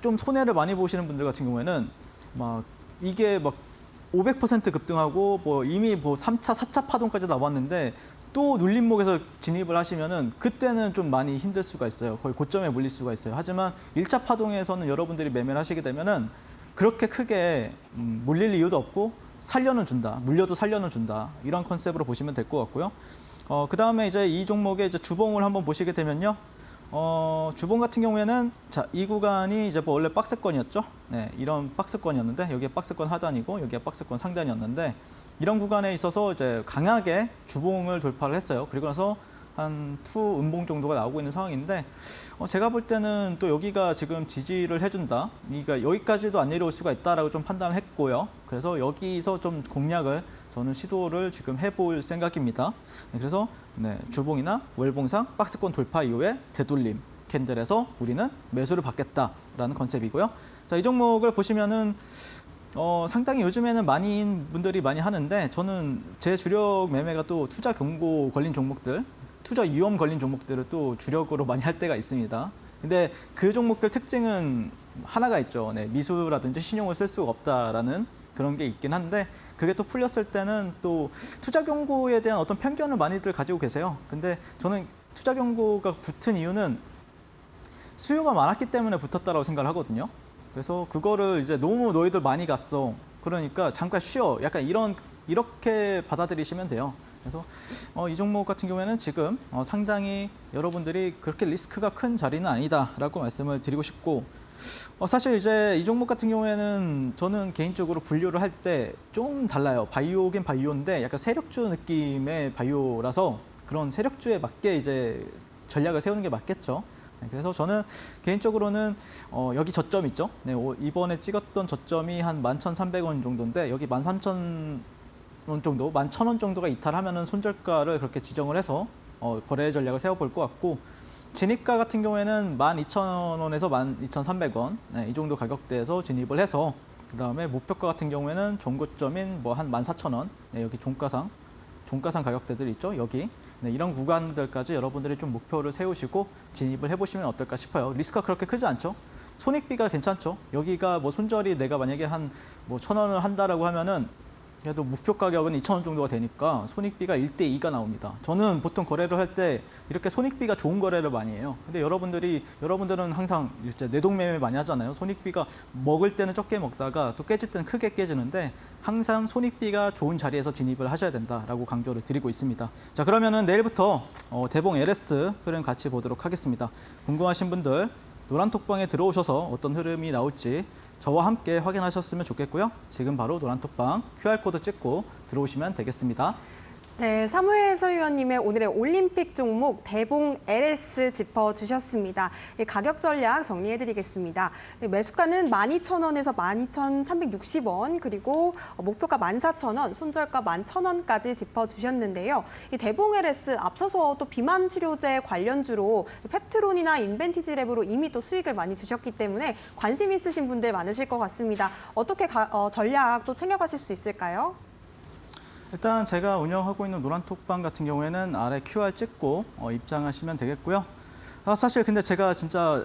좀 손해를 많이 보시는 분들 같은 경우에는 막 이게 막 500% 급등하고 뭐 이미 뭐 3차, 4차 파동까지 나왔는데 또 눌림목에서 진입을 하시면은 그때는 좀 많이 힘들 수가 있어요. 거의 고점에 몰릴 수가 있어요. 하지만 1차 파동에서는 여러분들이 매매를 하시게 되면은 그렇게 크게 몰릴 이유도 없고 살려는 준다. 물려도 살려는 준다. 이런 컨셉으로 보시면 될 것 같고요. 그다음에 이제 이 종목의 이제 주봉을 한번 보시게 되면요. 주봉 같은 경우에는 자, 이 구간이 이제 뭐 원래 박스권이었죠. 네, 이런 박스권이었는데 여기에 박스권 하단이고 여기에 박스권 상단이었는데 이런 구간에 있어서 이제 강하게 주봉을 돌파를 했어요. 그리고 나서 한 투 음봉 정도가 나오고 있는 상황인데 제가 볼 때는 또 여기가 지금 지지를 해준다. 그러니까 여기까지도 안 내려올 수가 있다라고 좀 판단을 했고요. 그래서 여기서 좀 공략을 저는 시도를 지금 해볼 생각입니다. 네, 그래서 네, 주봉이나 월봉상 박스권 돌파 이후에 되돌림 캔들에서 우리는 매수를 받겠다라는 컨셉이고요. 자, 이 종목을 보시면은 상당히 요즘에는 많은 분들이 많이 하는데 저는 제 주력 매매가 또 투자 경고 걸린 종목들, 투자 위험 걸린 종목들을 또 주력으로 많이 할 때가 있습니다. 근데 그 종목들 특징은 하나가 있죠. 네, 미수라든지 신용을 쓸 수가 없다라는 그런 게 있긴 한데 그게 또 풀렸을 때는 또 투자 경고에 대한 어떤 편견을 많이들 가지고 계세요. 근데 저는 투자 경고가 붙은 이유는 수요가 많았기 때문에 붙었다라고 생각을 하거든요. 그래서 그거를 이제 너무 너희들 많이 갔어. 그러니까 잠깐 쉬어. 약간 이렇게 받아들이시면 돼요. 그래서 이 종목 같은 경우에는 지금 상당히 여러분들이 그렇게 리스크가 큰 자리는 아니다라고 말씀을 드리고 싶고 사실 이제 이 종목 같은 경우에는 저는 개인적으로 분류를 할 때 좀 달라요. 바이오긴 바이오인데 약간 세력주 느낌의 바이오라서 그런 세력주에 맞게 이제 전략을 세우는 게 맞겠죠. 네, 그래서 저는 개인적으로는 여기 저점 있죠. 네, 이번에 찍었던 저점이 한 11,300원 정도인데 여기 13,000원 정도, 11,000원 정도가 이탈하면은 손절가를 그렇게 지정을 해서 거래 전략을 세워볼 것 같고 진입가 같은 경우에는 12,000원에서 12,300원 네, 이 정도 가격대에서 진입을 해서 그 다음에 목표가 같은 경우에는 종고점인 뭐 한 14,000원 네, 여기 종가상 가격대들 있죠 여기 네, 이런 구간들까지 여러분들이 좀 목표를 세우시고 진입을 해보시면 어떨까 싶어요. 리스크가 그렇게 크지 않죠. 손익비가 괜찮죠. 여기가 뭐 손절이 내가 만약에 한 뭐 1,000원을 한다라고 하면은 그래도 목표 가격은 2,000원 정도가 되니까 손익비가 1대2가 나옵니다. 저는 보통 거래를 할 때 이렇게 손익비가 좋은 거래를 많이 해요. 근데 여러분들은 항상 이제 내동매매 많이 하잖아요. 손익비가 먹을 때는 적게 먹다가 또 깨질 때는 크게 깨지는데 항상 손익비가 좋은 자리에서 진입을 하셔야 된다라고 강조를 드리고 있습니다. 자, 그러면은 내일부터 대봉 LS 흐름 같이 보도록 하겠습니다. 궁금하신 분들 노란톡방에 들어오셔서 어떤 흐름이 나올지 저와 함께 확인하셨으면 좋겠고요. 지금 바로 노란톡방 QR코드 찍고 들어오시면 되겠습니다. 네, 사무엘 해설위원님의 오늘의 올림픽 종목 대봉 LS 짚어주셨습니다. 가격 전략 정리해드리겠습니다. 매수가는 12,000원에서 12,360원, 그리고 목표가 14,000원, 손절가 11,000원까지 짚어주셨는데요. 이 대봉 LS 앞서서 또 비만 치료제 관련주로 펩트론이나 인벤티지랩으로 이미 또 수익을 많이 주셨기 때문에 관심 있으신 분들 많으실 것 같습니다. 어떻게 전략 또 챙겨가실 수 있을까요? 일단 제가 운영하고 있는 노란톡방 같은 경우에는 아래 QR 찍고 입장하시면 되겠고요. 사실 근데 제가 진짜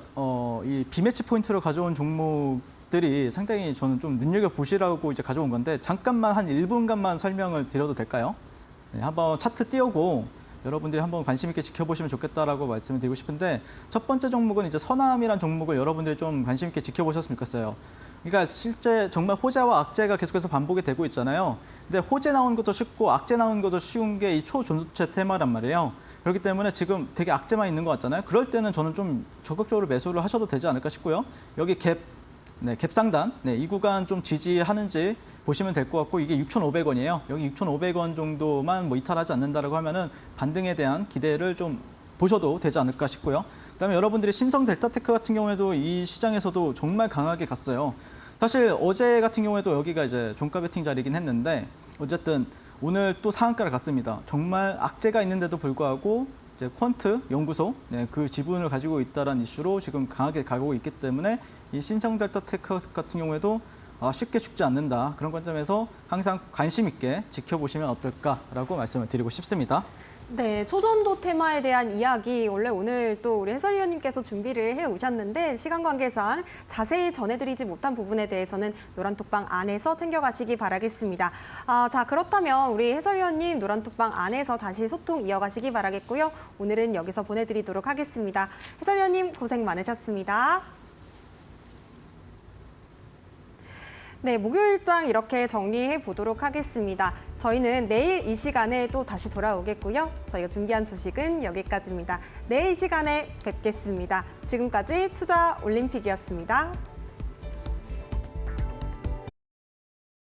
이 비매치 포인트로 가져온 종목들이 상당히 저는 좀 눈여겨보시라고 이제 가져온 건데 잠깐만 한 1분간만 설명을 드려도 될까요? 네, 한번 차트 띄우고 여러분들이 한번 관심 있게 지켜보시면 좋겠다라고 말씀을 드리고 싶은데 첫 번째 종목은 이제 서남이라는 종목을 여러분들이 좀 관심 있게 지켜보셨으면 좋겠어요. 그러니까 실제 정말 호재와 악재가 계속해서 반복이 되고 있잖아요. 근데 호재 나오는 것도 쉽고 악재 나오는 것도 쉬운 게 이 초전도체 테마란 말이에요. 그렇기 때문에 지금 되게 악재만 있는 것 같잖아요. 그럴 때는 저는 좀 적극적으로 매수를 하셔도 되지 않을까 싶고요. 여기 갭 상단, 이 구간 좀 지지하는지 보시면 될 것 같고 이게 6,500원이에요. 여기 6,500원 정도만 뭐 이탈하지 않는다라고 하면은 반등에 대한 기대를 좀 보셔도 되지 않을까 싶고요. 그다음에 여러분들이 신성 델타테크 같은 경우에도 이 시장에서도 정말 강하게 갔어요. 사실 어제 같은 경우에도 여기가 이제 종가 베팅 자리긴 했는데 어쨌든 오늘 또 상한가를 갔습니다. 정말 악재가 있는데도 불구하고 이제 퀀트 연구소 그 지분을 가지고 있다는 이슈로 지금 강하게 가고 있기 때문에 이 신성 델타테크 같은 경우에도 쉽게 죽지 않는다. 그런 관점에서 항상 관심 있게 지켜보시면 어떨까라고 말씀을 드리고 싶습니다. 네, 초전도 테마에 대한 이야기 원래 오늘 또 우리 해설위원님께서 준비를 해오셨는데 시간 관계상 자세히 전해드리지 못한 부분에 대해서는 노란톡방 안에서 챙겨가시기 바라겠습니다. 자, 그렇다면 우리 해설위원님 노란톡방 안에서 다시 소통 이어가시기 바라겠고요. 오늘은 여기서 보내드리도록 하겠습니다. 해설위원님 고생 많으셨습니다. 네, 목요일장 이렇게 정리해 보도록 하겠습니다. 저희는 내일 이 시간에 또 다시 돌아오겠고요. 저희가 준비한 소식은 여기까지입니다. 내일 이 시간에 뵙겠습니다. 지금까지 투자 올림픽이었습니다.